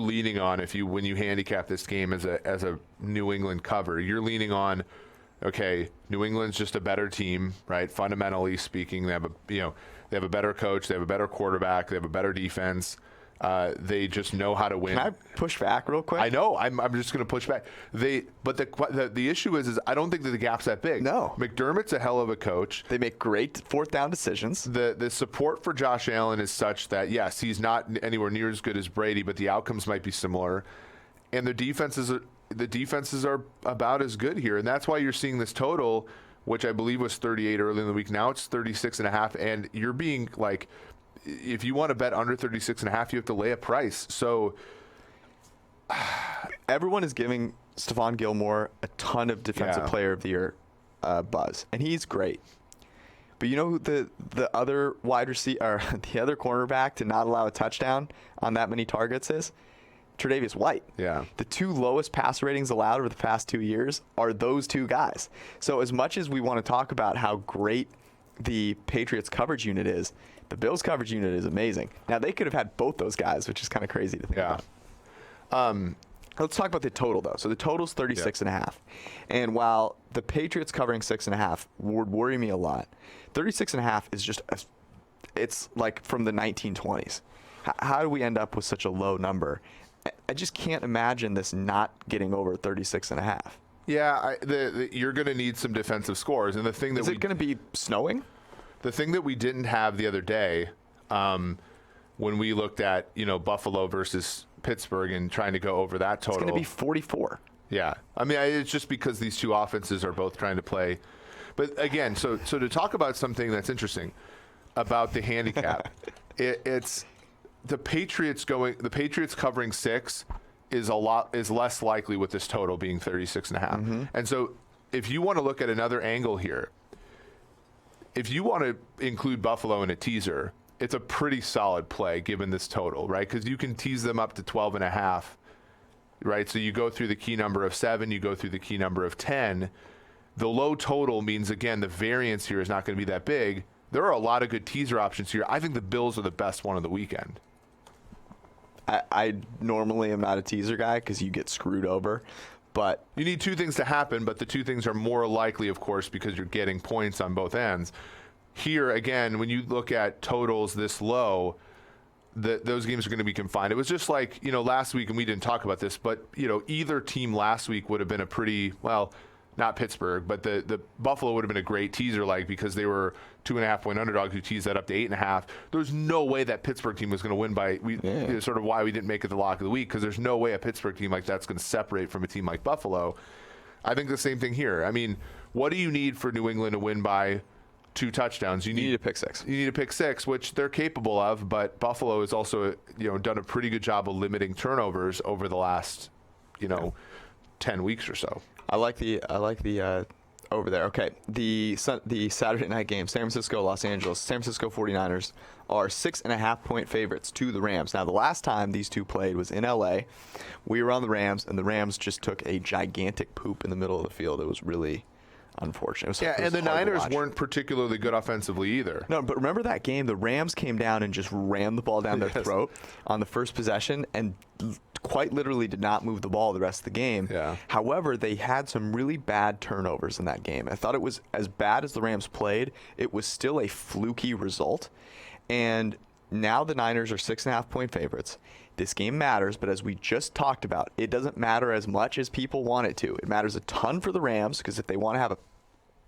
Speaker 2: leaning on when you handicap this game as a New England cover? You're leaning on, okay, New England's just a better team, right? Fundamentally speaking, they have a better coach, they have a better quarterback, they have a better defense. They just know how to win.
Speaker 1: Can I push back real quick?
Speaker 2: I know. I'm just going to push back. But the issue is I don't think that the gap's that big.
Speaker 1: No.
Speaker 2: McDermott's a hell of a coach.
Speaker 1: They make great 4th down decisions.
Speaker 2: The support for Josh Allen is such that, yes, he's not anywhere near as good as Brady, but the outcomes might be similar. And the defenses are about as good here. And that's why you're seeing this total, which I believe was 38 early in the week. Now it's 36.5. And you're being like, if you want to bet under 36.5, you have to lay a price. So
Speaker 1: everyone is giving Stephon Gilmore a ton of Defensive Player of the Year buzz, and he's great. But you know who the other wide receiver, or the other cornerback to not allow a touchdown on that many targets is? Tre'Davious White.
Speaker 2: Yeah.
Speaker 1: The 2 lowest pass ratings allowed over the past 2 years are those 2 guys. So as much as we want to talk about how great the Patriots coverage unit is, the Bills coverage unit is amazing. Now, they could have had both those guys, which is kind of crazy to think about. Let's talk about the total, though. So the total's 36.5. And while the Patriots covering 6.5 would worry me a lot, 36.5 is just, it's like from the 1920s. How do we end up with such a low number? I just can't imagine this not getting over 36.5.
Speaker 2: Yeah, you're going to need some defensive scores. And the thing that
Speaker 1: is it going to be snowing?
Speaker 2: The thing that we didn't have the other day, when we looked at Buffalo versus Pittsburgh and trying to go over that total,
Speaker 1: it's going to be 44.
Speaker 2: Yeah, I mean it's just because these 2 offenses are both trying to play. But again, so to talk about something that's interesting about the handicap, it's the Patriots covering 6 is less likely with this total being 36.5. Mm-hmm. And so if you want to look at another angle here, if you want to include Buffalo in a teaser, it's a pretty solid play given this total, right? Because you can tease them up to 12.5, right? So you go through the key number of 7, you go through the key number of 10. The low total means, again, the variance here is not going to be that big. There are a lot of good teaser options here. I think the Bills are the best one of the weekend.
Speaker 1: I normally am not a teaser guy because you get screwed over. But
Speaker 2: you need 2 things to happen, but the 2 things are more likely, of course, because you're getting points on both ends. here, again, when you look at totals this low, those games are going to be confined. It was just like, last week, and we didn't talk about this, but, either team last week would have been a pretty, well, not Pittsburgh, but the Buffalo would have been a great teaser leg because they were 2.5-point underdogs who teased that up to 8.5. There's no way that Pittsburgh team was going to win by, sort of why we didn't make it the lock of the week, because there's no way a Pittsburgh team like that's going to separate from a team like Buffalo. I think the same thing here. I mean, what do you need for New England to win by 2 touchdowns? You need
Speaker 1: a pick six.
Speaker 2: You need a pick six, which they're capable of, but Buffalo has also, done a pretty good job of limiting turnovers over the last, 10 weeks or so.
Speaker 1: I like the over there. Okay, the Saturday night game, San Francisco, Los Angeles. San Francisco 49ers are 6.5-point favorites to the Rams. Now, the last time these two played was in LA. We were on the Rams, and the Rams just took a gigantic poop in the middle of the field. It was really unfortunate.
Speaker 2: And the Niners weren't particularly good offensively either.
Speaker 1: No, but remember that game? The Rams came down and just rammed the ball down their throat on the first possession and quite literally did not move the ball the rest of the game.
Speaker 2: Yeah.
Speaker 1: However, they had some really bad turnovers in that game. I thought it was as bad as the Rams played. It was still a fluky result. And now the Niners are 6.5-point favorites. This game matters, but as we just talked about, it doesn't matter as much as people want it to. It matters a ton for the Rams because if they want to have a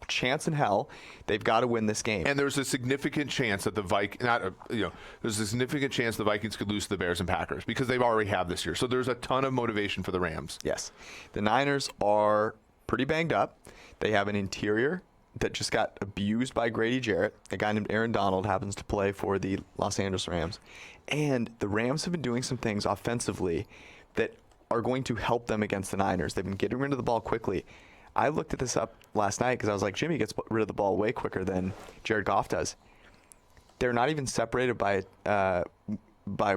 Speaker 1: chance in hell, they've got to win this game.
Speaker 2: And there's a significant chance that there's a significant chance the Vikings could lose to the Bears and Packers because they've already have this year. So there's a ton of motivation for the Rams.
Speaker 1: Yes. The Niners are pretty banged up. They have an interior that just got abused by Grady Jarrett. A guy named Aaron Donald happens to play for the Los Angeles Rams. And the Rams have been doing some things offensively that are going to help them against the Niners. They've been getting rid of the ball quickly. I looked at this up last night because I was like, Jimmy gets rid of the ball way quicker than Jared Goff does. They're not even separated by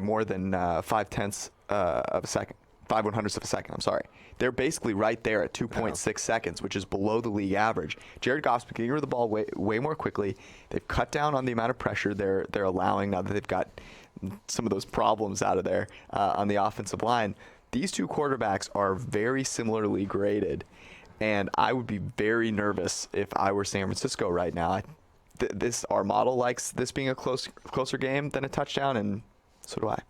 Speaker 1: more than 5/10 of a second. 5/100ths of a second, I'm sorry. They're basically right there at 2.6 seconds, which is below the league average. Jared Goff's been getting rid of the ball way more quickly. They've cut down on the amount of pressure they're allowing now that they've got some of those problems out of there on the offensive line. These two quarterbacks are very similarly graded, and I would be very nervous if I were San Francisco right now. Our model likes this being a closer game than a touchdown, and so do I.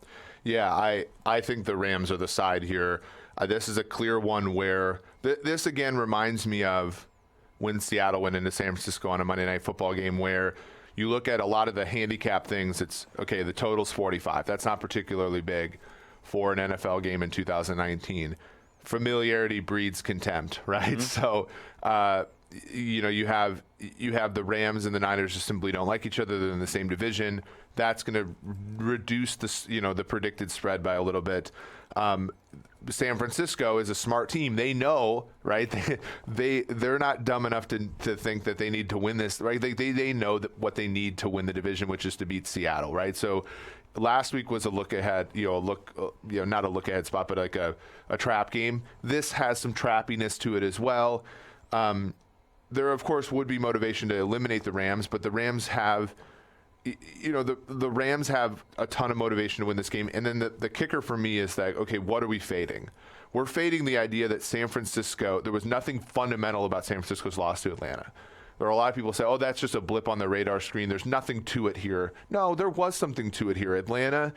Speaker 2: Yeah, I think the Rams are the side here. This is a clear one where this again reminds me of when Seattle went into San Francisco on a Monday Night Football game where you look at a lot of the handicap things. It's, okay, the total's 45. That's not particularly big for an NFL game in 2019. Familiarity breeds contempt, right? Mm-hmm. So, you have the Rams and the Niners just simply don't like each other. They're in the same division. That's going to reduce the predicted spread by a little bit. San Francisco is a smart team. They know, right? They're not dumb enough to think that they need to win this, right? They know that what they need to win the division, which is to beat Seattle, right? So last week was a look ahead, not a look ahead spot, but like a trap game. This has some trappiness to it as well. There, of course, would be motivation to eliminate the Rams, but the Rams have, the Rams have a ton of motivation to win this game. And then the kicker for me is that, okay, what are we fading? We're fading the idea that San Francisco, there was nothing fundamental about San Francisco's loss to Atlanta. There are a lot of people who say, oh, that's just a blip on the radar screen. There's nothing to it here. No, there was something to it here. Atlanta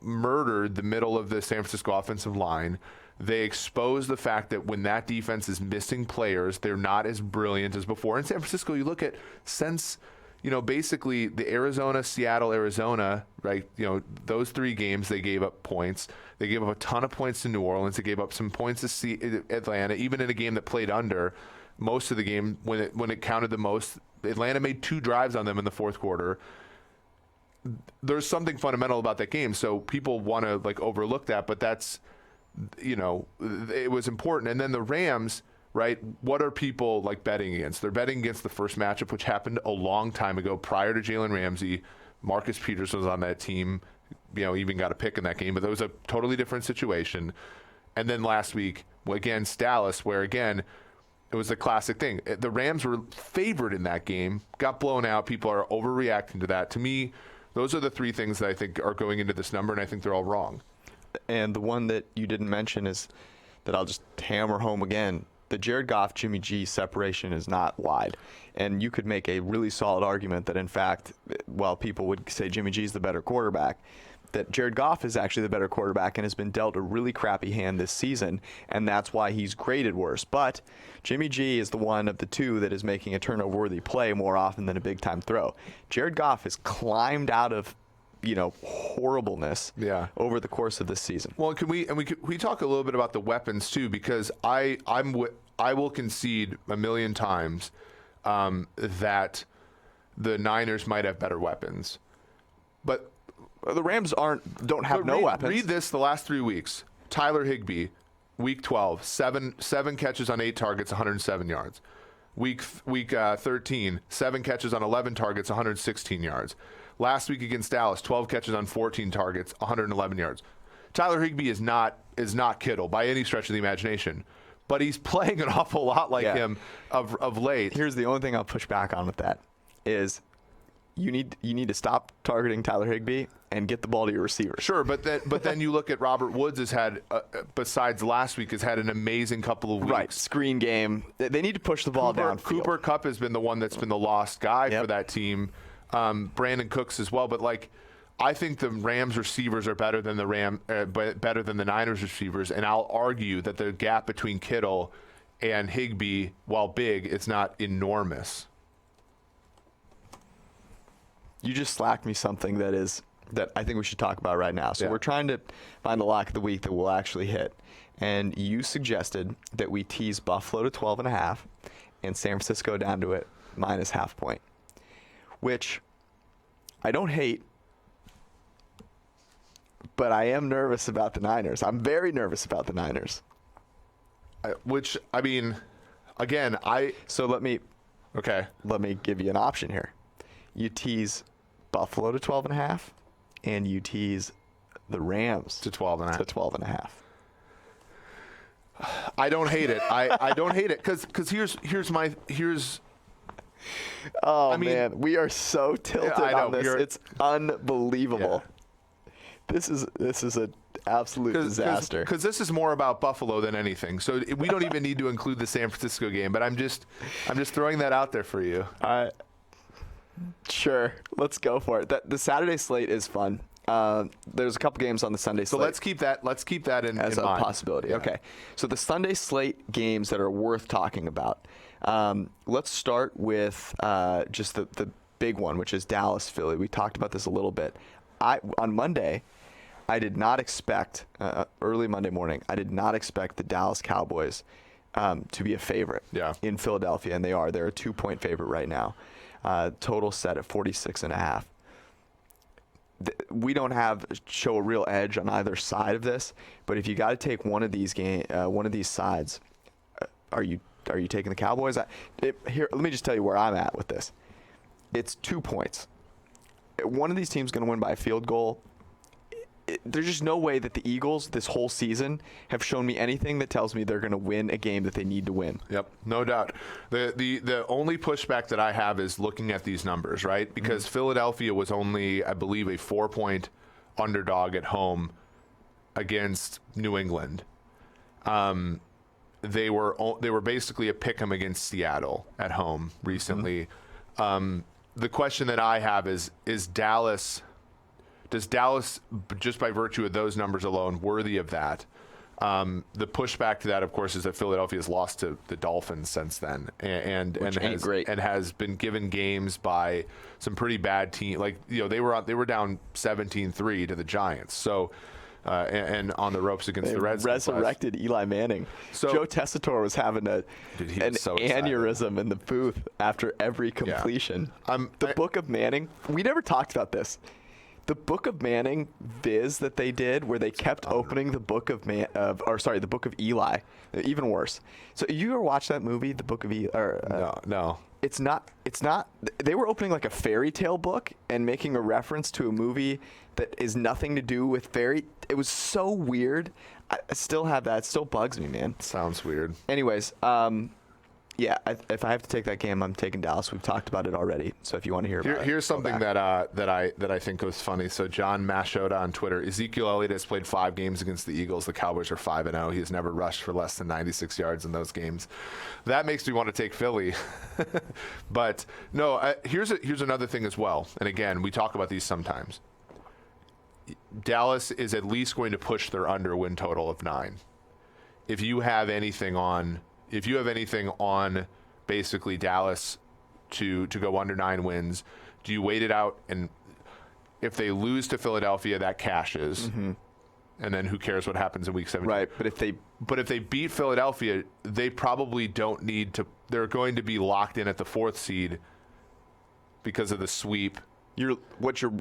Speaker 2: murdered the middle of the San Francisco offensive line. They expose the fact that when that defense is missing players, they're not as brilliant as before. In San Francisco, you look at since, basically the Arizona, Seattle, Arizona, right? Those 3 games, they gave up points. They gave up a ton of points to New Orleans. They gave up some points to Atlanta, even in a game that played under most of the game when it counted the most. Atlanta made 2 drives on them in the fourth quarter. There's something fundamental about that game, so people want to overlook that, but that's, it was important. And then the Rams, right, what are people betting against? They're betting against the first matchup, which happened a long time ago prior to Jalen Ramsey. Marcus Peters was on that team, even got a pick in that game, but that was a totally different situation. And then last week against Dallas, where again, it was the classic thing. The Rams were favored in that game, got blown out. People are overreacting to that. To me, those are the 3 things that I think are going into this number, and I think they're all wrong.
Speaker 1: And the one that you didn't mention is that I'll just hammer home again. the Jared Goff, Jimmy G separation is not wide. And you could make a really solid argument that, in fact, while people would say Jimmy G is the better quarterback, that Jared Goff is actually the better quarterback and has been dealt a really crappy hand this season, and that's why he's graded worse. But Jimmy G is the one of the two that is making a turnover-worthy play more often than a big-time throw. Jared Goff has climbed out of horribleness over the course of this season.
Speaker 2: Well, can we talk a little bit about the weapons too? Because I will concede a million times that the Niners might have better weapons, but
Speaker 1: the Rams don't have no weapons.
Speaker 2: Read this: the last 3 weeks, Tyler Higbee, week 12, seven catches on 8 targets, 107 yards. Week 13, 7 catches on 11 targets, 116 yards. Last week against Dallas, 12 catches on 14 targets, 111 yards. Tyler Higbee is not Kittle by any stretch of the imagination, but he's playing an awful lot like him of late.
Speaker 1: Here's the only thing I'll push back on with that is you need to stop targeting Tyler Higbee and get the ball to your receivers.
Speaker 2: Sure, but then you look at Robert Woods has had, besides last week, has had an amazing couple of weeks.
Speaker 1: Right, screen game. They need to push the ball downfield.
Speaker 2: Cooper Kupp has been the one that's been the lost guy for that team. Brandon Cooks as well, but I think the Rams receivers are better than the Niners receivers, and I'll argue that the gap between Kittle and Higbee, while big, it's not enormous.
Speaker 1: You just slacked me something that I think we should talk about right now. So we're trying to find the lock of the week that will actually hit. And you suggested that we tease Buffalo to 12.5 and San Francisco down to it minus half point, which I don't hate, but I am nervous about the Niners. I'm very nervous about the Niners.
Speaker 2: So let me
Speaker 1: give you an option here. You tease Buffalo to 12.5, and you tease the Rams
Speaker 2: to 12.5. I don't hate it. I don't hate it because here's.
Speaker 1: Oh, man, we are so tilted on this. It's unbelievable. Yeah. This is an absolute disaster.
Speaker 2: Because this is more about Buffalo than anything. So we don't even need to include the San Francisco game. But I'm just throwing that out there for you.
Speaker 1: Sure, let's go for it. The Saturday slate is fun. There's a couple games on the Sunday slate.
Speaker 2: So let's keep that in
Speaker 1: as
Speaker 2: in
Speaker 1: a
Speaker 2: mind.
Speaker 1: Possibility.
Speaker 2: Yeah.
Speaker 1: Okay. So the Sunday slate games that are worth talking about. Let's start with just the big one, which is Dallas Philly. We talked about this a little bit. On Monday, I did not expect early Monday morning. I did not expect the Dallas Cowboys to be a favorite in Philadelphia, and they are. They're a 2-point favorite right now. Total set at 46.5. We don't show a real edge on either side of this, but if you got to take one of these sides, are you taking the Cowboys? Here, let me just tell you where I'm at with this. It's 2 points. One of these teams is going to win by a field goal. There's just no way that the Eagles this whole season have shown me anything that tells me they're going to win a game that they need to win.
Speaker 2: Yep, no doubt. The only pushback that I have is looking at these numbers, right? Because Philadelphia was only, I believe, a 4-point underdog at home against New England. They were basically a pick-em against Seattle at home recently. The question that I have is Dallas. Does Dallas, just by virtue of those numbers alone, worthy of that? The pushback to that, of course, is that Philadelphia has lost to the Dolphins since then, and has been given games by some pretty bad teams. They were down 17-3 to the Giants. So. And on the ropes against the Redskins.
Speaker 1: Resurrected Eli Manning. So Joe Tessitore was having an aneurysm in the booth after every completion. The Book of Manning. We never talked about this. The Book of Manning viz that they did, where they kept opening the Book of the Book of Eli. Even worse. So you ever watch that movie, The Book of Eli?
Speaker 2: No.
Speaker 1: It's not. They were opening like a fairy tale book and making a reference to a movie that is nothing to do with fairy. It was so weird. I still have that. It still bugs me, man.
Speaker 2: Sounds weird.
Speaker 1: Anyways, Yeah, if I have to take that game, I'm taking Dallas. We've talked about it already. So if you want to hear about it,
Speaker 2: here's something that I think was funny. So John Machota on Twitter: Ezekiel Elliott has played 5 games against the Eagles. The Cowboys are 5-0. He has never rushed for less than 96 yards in those games. That makes me want to take Philly. But no, here's another thing as well. And again, we talk about these sometimes. Dallas is at least going to push their under win total of 9. If you have anything on basically Dallas to go under 9 wins, do you wait it out? And if they lose to Philadelphia, that cashes. Mm-hmm. And then who cares what happens in week 17?
Speaker 1: Right,
Speaker 2: but if they beat Philadelphia, they probably don't need to. They're going to be locked in at the 4th seed because of the sweep.
Speaker 1: What you're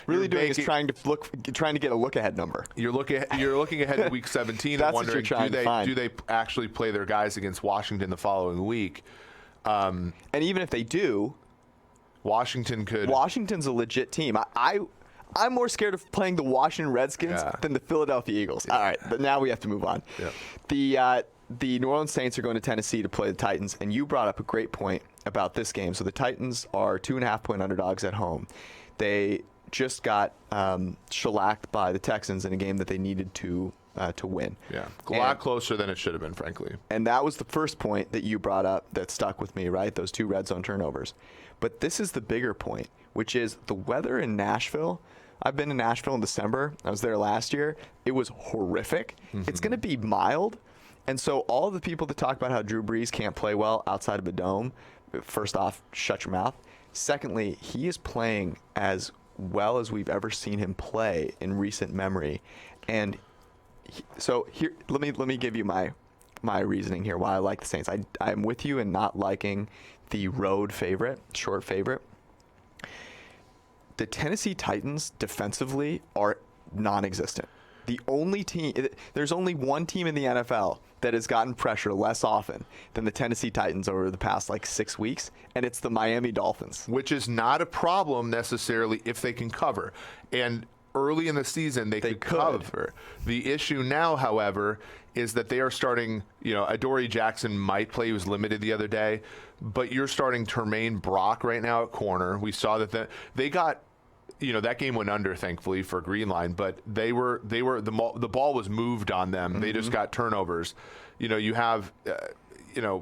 Speaker 1: really doing is trying to get a look ahead number.
Speaker 2: You're looking ahead to week 17 and wondering do they actually play their guys against Washington the following week?
Speaker 1: And even if they do,
Speaker 2: Washington's
Speaker 1: a legit team. I'm more scared of playing the Washington Redskins than the Philadelphia Eagles. Yeah. All right, but now we have to move on. Yeah. The New Orleans Saints are going to Tennessee to play the Titans, and you brought up a great point about this game. So the Titans are 2.5-point underdogs at home. They just got shellacked by the Texans in a game that they needed to win.
Speaker 2: Yeah, a lot closer than it should have been, frankly.
Speaker 1: And that was the first point that you brought up that stuck with me, right? Those 2 red zone turnovers. But this is the bigger point, which is the weather in Nashville. I've been in Nashville in December. I was there last year. It was horrific. Mm-hmm. It's going to be mild. And so all of the people that talk about how Drew Brees can't play well outside of a dome, first off, shut your mouth. Secondly, he is playing as well as we've ever seen him play in recent memory. And so here, let me give you my reasoning here why I like the Saints. I'm with you in not liking the road favorite, short favorite. The Tennessee Titans defensively are non-existent. There's only one team in the NFL that has gotten pressure less often than the Tennessee Titans over the past 6 weeks, and it's the Miami Dolphins.
Speaker 2: Which is not a problem necessarily if they can cover. And early in the season, they could cover. The issue now, however, is that they are starting, Adoree Jackson might play. He was limited the other day, but you're starting Termaine Brock right now at corner. We saw that they got, that game went under, thankfully, for Green Line, but the ball was moved on them. Mm-hmm. They just got turnovers. You have,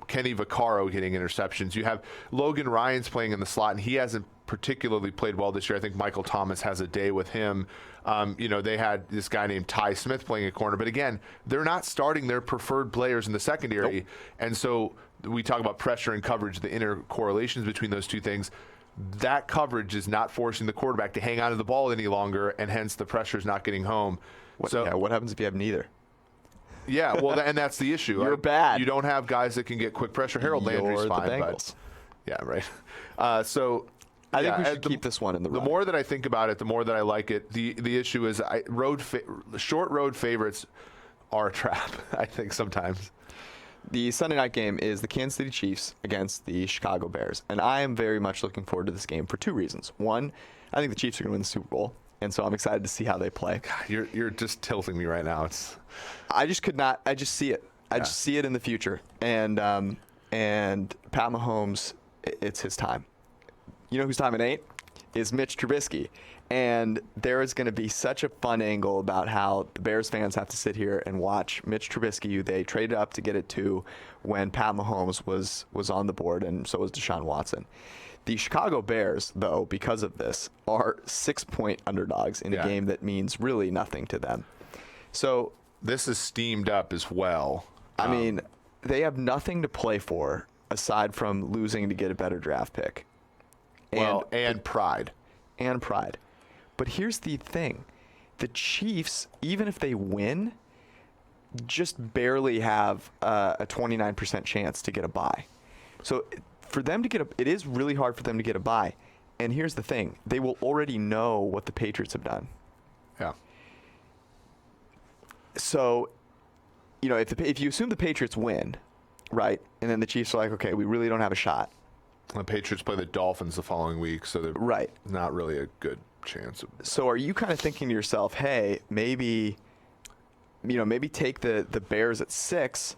Speaker 2: Kenny Vaccaro getting interceptions. You have Logan Ryan's playing in the slot, and he hasn't particularly played well this year. I think Michael Thomas has a day with him. They had this guy named Ty Smith playing at corner, but again, they're not starting their preferred players in the secondary. Nope. And so we talk about pressure and coverage, the intercorrelations between those two things. That coverage is not forcing the quarterback to hang on to the ball any longer, and hence the pressure is not getting home.
Speaker 1: What happens if you have neither?
Speaker 2: Yeah, well, and that's the issue.
Speaker 1: You're bad.
Speaker 2: You don't have guys that can get quick pressure. Harold Landry's fine, but yeah, right. I
Speaker 1: think we should keep this one in the run.
Speaker 2: The more that I think about it, the more that I like it. The issue is short road favorites are a trap, I think, sometimes.
Speaker 1: The Sunday night game is the Kansas City Chiefs against the Chicago Bears, and I am very much looking forward to this game for 2 reasons. One, I think the Chiefs are going to win the Super Bowl, and so I'm excited to see how they play.
Speaker 2: God, you're just tilting me right now.
Speaker 1: I just see it. I just see it in the future, and Pat Mahomes, it's his time. You know whose time it ain't? Is Mitch Trubisky. And there is going to be such a fun angle about how the Bears fans have to sit here and watch Mitch Trubisky, who they traded up to get it to when Pat Mahomes was on the board, and so was Deshaun Watson. The Chicago Bears, though, because of this, are 6-point underdogs in a game that means really nothing to them. So
Speaker 2: this is steamed up as well.
Speaker 1: I mean, they have nothing to play for aside from losing to get a better draft pick.
Speaker 2: And pride.
Speaker 1: And pride. But here's the thing. The Chiefs, even if they win, just barely have a 29% chance to get a bye. So for them to get it is really hard for them to get a bye. And here's the thing. They will already know what the Patriots have done.
Speaker 2: Yeah.
Speaker 1: So, if you assume the Patriots win, right, and then the Chiefs are like, okay, we really don't have a shot.
Speaker 2: The Patriots play the Dolphins the following week, so they're not really a good chance.
Speaker 1: So are you kind of thinking to yourself, hey, maybe take the Bears at 6,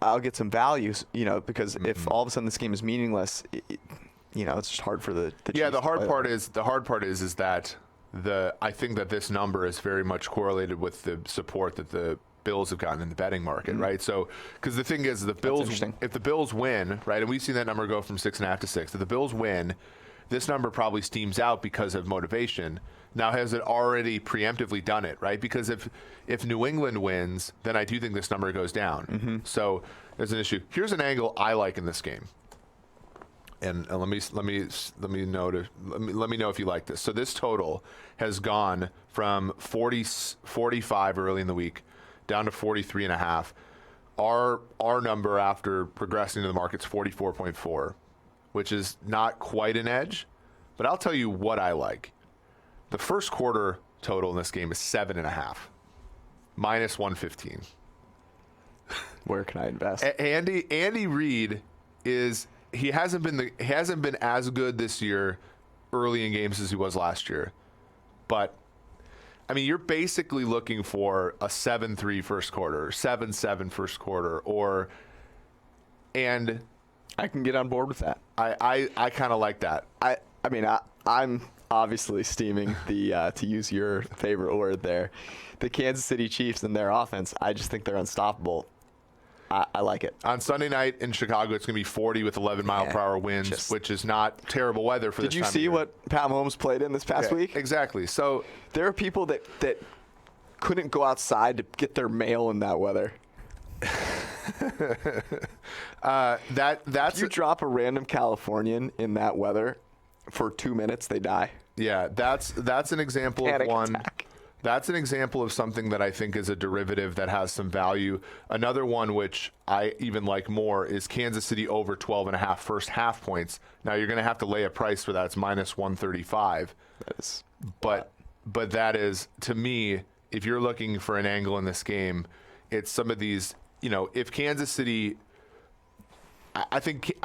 Speaker 1: I'll get some values, because if all of a sudden this game is meaningless, it's just hard for the Chiefs
Speaker 2: the hard
Speaker 1: to
Speaker 2: part is that I think that this number is very much correlated with the support that the Bills have gotten in the betting market, right? So, because the thing is, if the Bills win, right, and we've seen that number go from 6.5 to 6. If the Bills win, this number probably steams out because of motivation. Now, has it already preemptively done it, right? Because if New England wins, then I do think this number goes down. So there's an issue. Here's an angle I like in this game, and let me know if you like this. So this total has gone from 45 early in the week down to 43.5. Our number after progressing to the market's 44.4, which is not quite an edge, but I'll tell you what I like. The first quarter total in this game is 7.5, minus 115.
Speaker 1: Where can I invest?
Speaker 2: Andy Reid he hasn't been as good this year early in games as he was last year, but I mean, you're basically looking for a 7-3 first quarter, 7-7 first quarter, and
Speaker 1: I can get on board with that.
Speaker 2: I kind of like that.
Speaker 1: I'm obviously steaming to use your favorite word there, the Kansas City Chiefs and their offense. I just think they're unstoppable. I like it.
Speaker 2: On Sunday night in Chicago, it's going to be 40 with 11-mile-per-hour winds, which is not terrible weather for this time of year.
Speaker 1: Did you see what Pat Mahomes played in this past week?
Speaker 2: Exactly. So
Speaker 1: there are people that couldn't go outside to get their mail in that weather.
Speaker 2: If
Speaker 1: you drop a random Californian in that weather for 2 minutes, they die.
Speaker 2: Yeah, that's an example
Speaker 1: Panic
Speaker 2: of one.
Speaker 1: attack.
Speaker 2: That's an example of something that I think is a derivative that has some value. Another one which I even like more is Kansas City over 12.5 first half points. Now you're going to have to lay a price for that. It's minus 135. But that is, to me, if you're looking for an angle in this game, it's some of these, if Kansas City, I think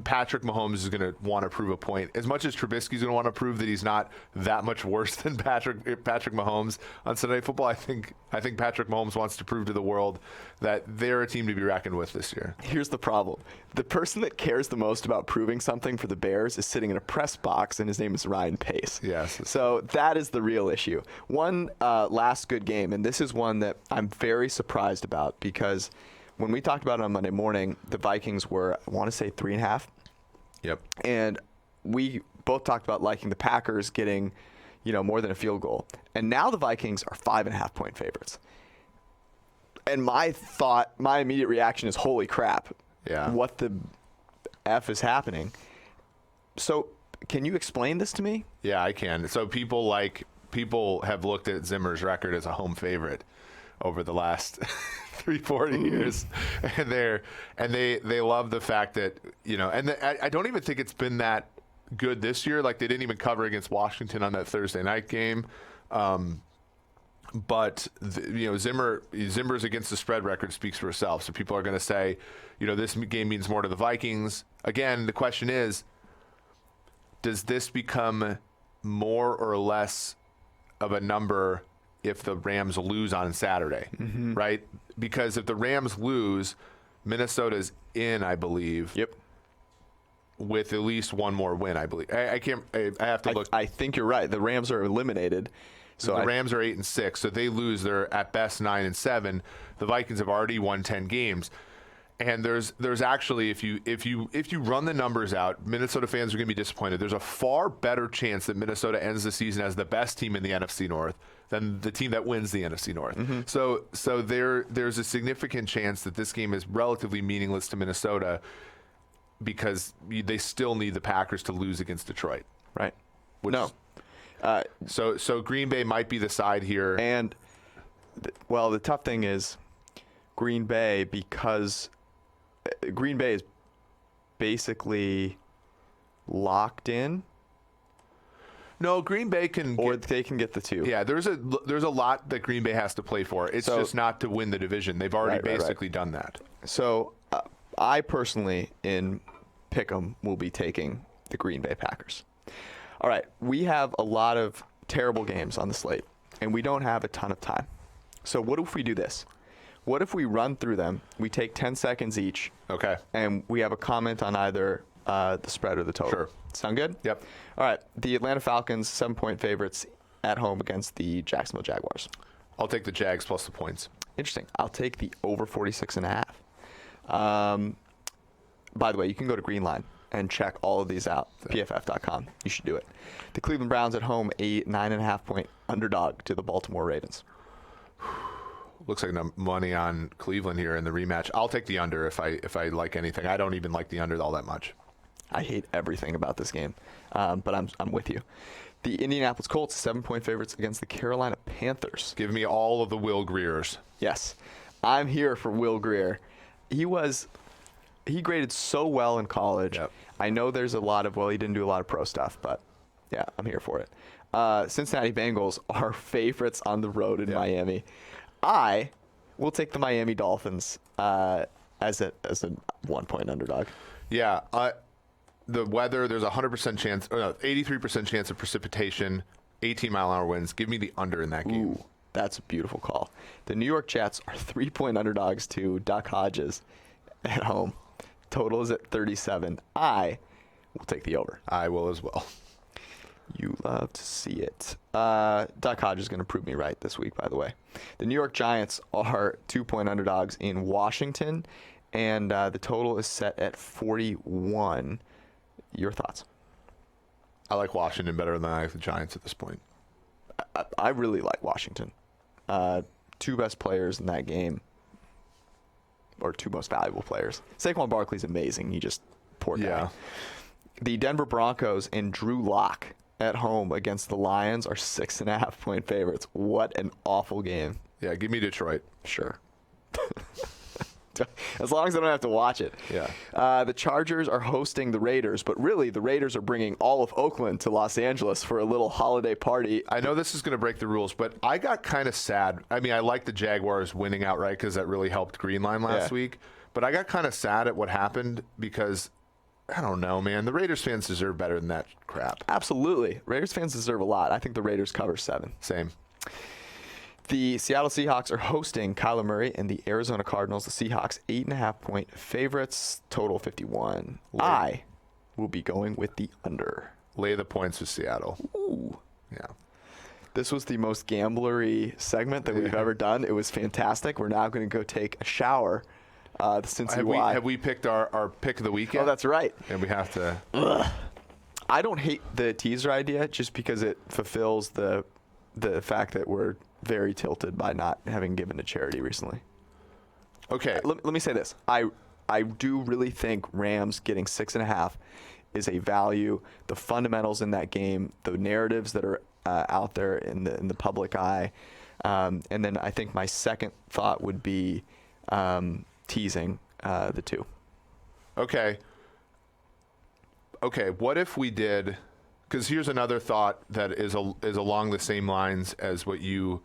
Speaker 2: Patrick Mahomes is going to want to prove a point. As much as Trubisky's going to want to prove that he's not that much worse than Patrick Mahomes on Sunday Night Football, I think Patrick Mahomes wants to prove to the world that they're a team to be reckoned with this year.
Speaker 1: Here's the problem. The person that cares the most about proving something for the Bears is sitting in a press box, and his name is Ryan Pace.
Speaker 2: Yes.
Speaker 1: So that is the real issue. One last good game, and this is one that I'm very surprised about because when we talked about it on Monday morning, the Vikings were, I want to say, 3.5.
Speaker 2: Yep.
Speaker 1: And we both talked about liking the Packers getting, more than a field goal. And now the Vikings are 5.5-point favorites. And my immediate reaction is, holy crap.
Speaker 2: Yeah.
Speaker 1: What the F is happening? So can you explain this to me?
Speaker 2: Yeah, I can. So people have looked at Zimmer's record as a home favorite over the last 3-4 years, and they love the fact that I don't even think it's been that good this year. Like, they didn't even cover against Washington on that Thursday night game, but Zimmer's against the spread record speaks for itself. So people are going to say, this game means more to the Vikings. Again, the question is, does this become more or less of a number if the Rams lose on Saturday, right? Because if the Rams lose, Minnesota's in, I believe.
Speaker 1: Yep.
Speaker 2: With at least one more win, I believe. I have to look.
Speaker 1: I think you're right. The Rams are eliminated.
Speaker 2: So the Rams are 8-6. So they lose. They're at best 9-7. The Vikings have already won 10 games. And there's actually, if you run the numbers out, Minnesota fans are going to be disappointed. There's a far better chance that Minnesota ends the season as the best team in the NFC North than the team that wins the NFC North. So there's a significant chance that this game is relatively meaningless to Minnesota because they still need the Packers to lose against Detroit.
Speaker 1: Right.
Speaker 2: So Green Bay might be the side here.
Speaker 1: And the tough thing is Green Bay, because Green Bay is basically locked in.
Speaker 2: No, Green Bay
Speaker 1: they can get the 2.
Speaker 2: Yeah, there's a lot that Green Bay has to play for. It's just not to win the division. They've already basically done that.
Speaker 1: So I personally, in Pick'em, will be taking the Green Bay Packers. All right, we have a lot of terrible games on the slate, and we don't have a ton of time. So what if we do this? What if we run through them? We take 10 seconds each.
Speaker 2: Okay.
Speaker 1: And we have a comment on either the spread or the total.
Speaker 2: Sure.
Speaker 1: Sound good?
Speaker 2: Yep.
Speaker 1: All right. The Atlanta Falcons, 7-point favorites at home against the Jacksonville Jaguars.
Speaker 2: I'll take the Jags plus the points.
Speaker 1: Interesting. I'll take the over 46.5. By the way, you can go to Greenline and check all of these out. PFF.com. You should do it. The Cleveland Browns at home, a 9.5-point underdog to the Baltimore Ravens.
Speaker 2: Looks like no money on Cleveland here in the rematch. I'll take the under if I like anything. I don't even like the under all that much.
Speaker 1: I hate everything about this game, but I'm with you. The Indianapolis Colts, 7-point favorites against the Carolina Panthers.
Speaker 2: Give me all of the Will Greers.
Speaker 1: Yes, I'm here for Will Grier. He graded so well in college.
Speaker 2: Yep.
Speaker 1: I know there's a lot of, he didn't do a lot of pro stuff, but yeah, I'm here for it. Cincinnati Bengals are favorites on the road in Miami. I will take the Miami Dolphins as a 1-point underdog.
Speaker 2: Yeah. The weather, there's 100% chance, or no, 83% chance of precipitation, 18-mile-an-hour winds. Give me the under in that game.
Speaker 1: Ooh, that's a beautiful call. The New York Jets are 3-point underdogs to Duck Hodges at home. Total is at 37. I will take the over.
Speaker 2: I will as well.
Speaker 1: You love to see it. Duck Hodges is going to prove me right this week, by the way. The New York Giants are 2-point underdogs in Washington, and the total is set at 41. Your thoughts?
Speaker 2: I like Washington better than I like the Giants at this point.
Speaker 1: I really like Washington. Two best players in that game, or two most valuable players. Saquon Barkley's amazing. He just, poor guy.
Speaker 2: Yeah.
Speaker 1: The Denver Broncos and Drew Lock at home against the Lions are 6.5-point favorites. What an awful game.
Speaker 2: Yeah, give me Detroit.
Speaker 1: Sure. As long as I don't have to watch it.
Speaker 2: Yeah.
Speaker 1: The Chargers are hosting the Raiders, but really the Raiders are bringing all of Oakland to Los Angeles for a little holiday party.
Speaker 2: I know this is going to break the rules, but I got kind of sad. I mean, I like the Jaguars winning outright because that really helped Greenline last week, but I got kind of sad at what happened because, I don't know, man. The Raiders fans deserve better than that crap.
Speaker 1: Absolutely. Raiders fans deserve a lot. I think the Raiders cover 7.
Speaker 2: Same.
Speaker 1: The Seattle Seahawks are hosting Kyler Murray and the Arizona Cardinals. The Seahawks, 8.5-point favorites, total 51. I will be going with the under.
Speaker 2: Lay the points with Seattle.
Speaker 1: Ooh.
Speaker 2: Yeah.
Speaker 1: This was the most gamblery segment that we've ever done. It was fantastic. We're now going to go take a shower.
Speaker 2: Have we picked our pick of the week yet?
Speaker 1: Oh, that's right.
Speaker 2: And we have to.
Speaker 1: I don't hate the teaser idea just because it fulfills the fact that we're very tilted by not having given to charity recently.
Speaker 2: Okay.
Speaker 1: Let me say this. I do really think Rams getting 6.5 is a value. The fundamentals in that game, the narratives that are out there in the public eye, and then I think my second thought would be teasing the 2.
Speaker 2: Okay. What if we did? Because here's another thought that is along the same lines as what you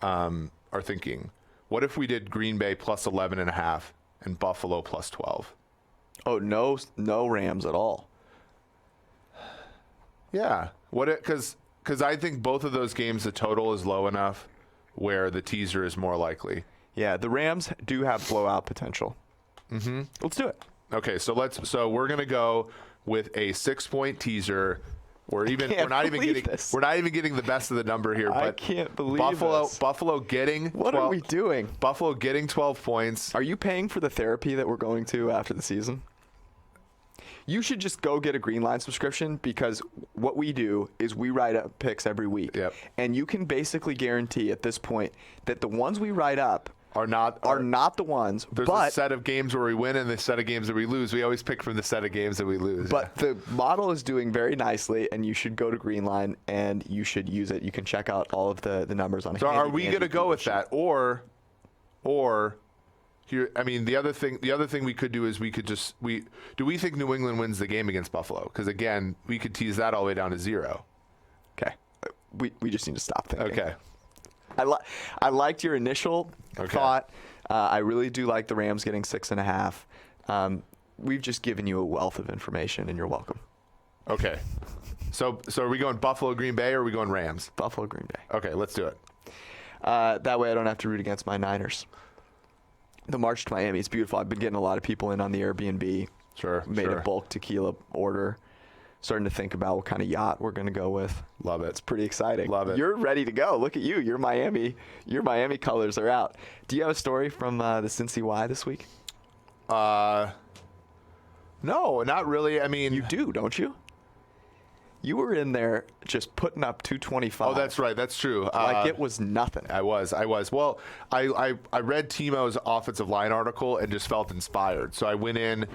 Speaker 2: are thinking. What if we did Green Bay plus 11.5 and Buffalo plus 12?
Speaker 1: Oh, no Rams at all.
Speaker 2: Yeah. Because I think both of those games, the total is low enough where the teaser is more likely.
Speaker 1: Yeah, the Rams do have blowout potential.
Speaker 2: Mm-hmm.
Speaker 1: Let's do it.
Speaker 2: Okay, so we're gonna go with a 6-point teaser. We're not even getting the best of the number here. But
Speaker 1: I can't believe
Speaker 2: Buffalo getting.
Speaker 1: What are we doing?
Speaker 2: Buffalo getting 12 points.
Speaker 1: Are you paying for the therapy that we're going to after the season? You should just go get a Greenline subscription because what we do is we write up picks every week.
Speaker 2: Yep.
Speaker 1: And you can basically guarantee at this point that the ones we write up are not the ones.
Speaker 2: There's a set of games where we win and the set of games that we lose. We always pick from the set of games that we lose.
Speaker 1: But the model is doing very nicely, and you should go to Greenline and you should use it. You can check out all of the numbers on it.
Speaker 2: So are we going to go with that, or here? I mean, the other thing we could do is we think New England wins the game against Buffalo? Because again, we could tease that all the way down to 0.
Speaker 1: Okay, we just need to stop thinking.
Speaker 2: Okay.
Speaker 1: I liked your initial thought. I really do like the Rams getting 6.5. We've just given you a wealth of information, and you're welcome.
Speaker 2: Okay. So are we going Buffalo, Green Bay, or are we going Rams?
Speaker 1: Buffalo, Green Bay.
Speaker 2: Okay, let's do it.
Speaker 1: That way I don't have to root against my Niners. the march to Miami is beautiful. I've been getting a lot of people in on the Airbnb.
Speaker 2: Sure.
Speaker 1: Made a bulk tequila order. Starting to think about what kind of yacht we're going to go with.
Speaker 2: Love it.
Speaker 1: It's pretty exciting.
Speaker 2: Love it.
Speaker 1: You're ready to go. Look at you. Your Miami colors are out. Do you have a story from the Cincy Y this week?
Speaker 2: No, not really. I mean,
Speaker 1: You do, don't you? You were in there just putting up 225.
Speaker 2: Oh, that's right. That's true.
Speaker 1: Like it was nothing.
Speaker 2: I was. Well, I read Timo's offensive line article and just felt inspired. So I went in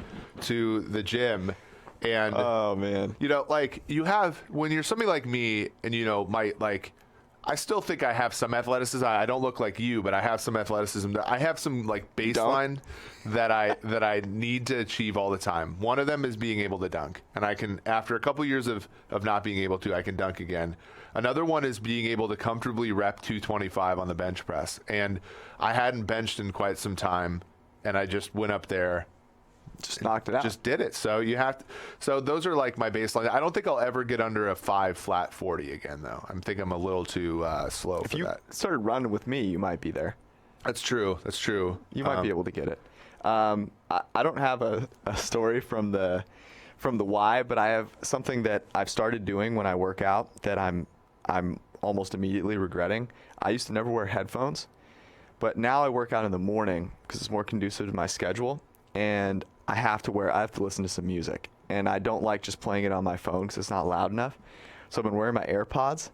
Speaker 2: to the gym and,
Speaker 1: Oh, man.
Speaker 2: you know, like you have, when you're somebody like me and, you know, I still think I have some athleticism. I don't look like you, but I have some athleticism. I have some like baseline that I need to achieve all the time. One of them is being able to dunk, and I can, after a couple years of not being able to, I can dunk again. Another one is being able to comfortably rep 225 on the bench press, and I hadn't benched in quite some time, and I just went up there.
Speaker 1: Just knocked it out.
Speaker 2: Just did it. So so those are like my baseline. I don't think I'll ever get under a 5 flat 40 again, though. I think I'm a little too slow
Speaker 1: if
Speaker 2: for
Speaker 1: you
Speaker 2: that.
Speaker 1: started running with me, you might be there.
Speaker 2: That's true.
Speaker 1: You might be able to get it. I don't have a story from the Y, but I have something that I've started doing when I work out that I'm almost immediately regretting. I used to never wear headphones, but now I work out in the morning because it's more conducive to my schedule, and I have to listen to some music, and I don't like just playing it on my phone because it's not loud enough. So I've been wearing my AirPods,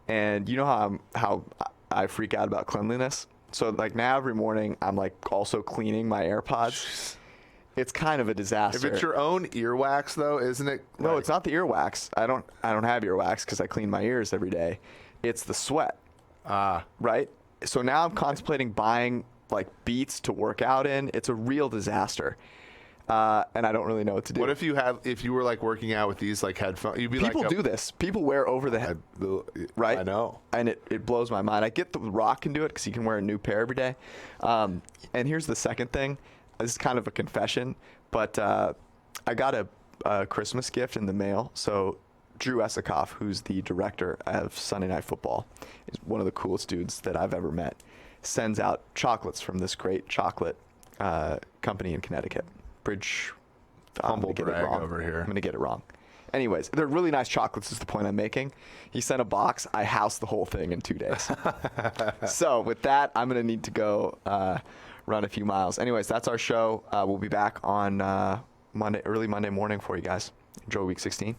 Speaker 1: and you know how I freak out about cleanliness. So like now every morning I'm like also cleaning my AirPods. It's kind of a disaster.
Speaker 2: If it's your own earwax, though, isn't it?
Speaker 1: No, it's not the earwax. I don't have earwax because I clean my ears every day. It's the sweat. Right? So now I'm contemplating buying like Beats to work out in. It's a real disaster. And I don't really know what to do.
Speaker 2: What if you were like working out with these like headphones? You'd be
Speaker 1: People
Speaker 2: like
Speaker 1: do this. People wear over the head, right?
Speaker 2: I know.
Speaker 1: And it blows my mind. I get The Rock can do it because he can wear a new pair every day. And here's the second thing. This is kind of a confession, but I got a Christmas gift in the mail. So Drew Esikoff, who's the director of Sunday Night Football, is one of the coolest dudes that I've ever met, sends out chocolates from this great chocolate company in Connecticut. Bridge.
Speaker 2: Humble brag over here.
Speaker 1: I'm going to get it wrong. Anyways, they're really nice chocolates is the point I'm making. He sent a box. I housed the whole thing in 2 days. So with that, I'm going to need to go run a few miles. Anyways, that's our show. We'll be back on early Monday morning for you guys. Enjoy week 16.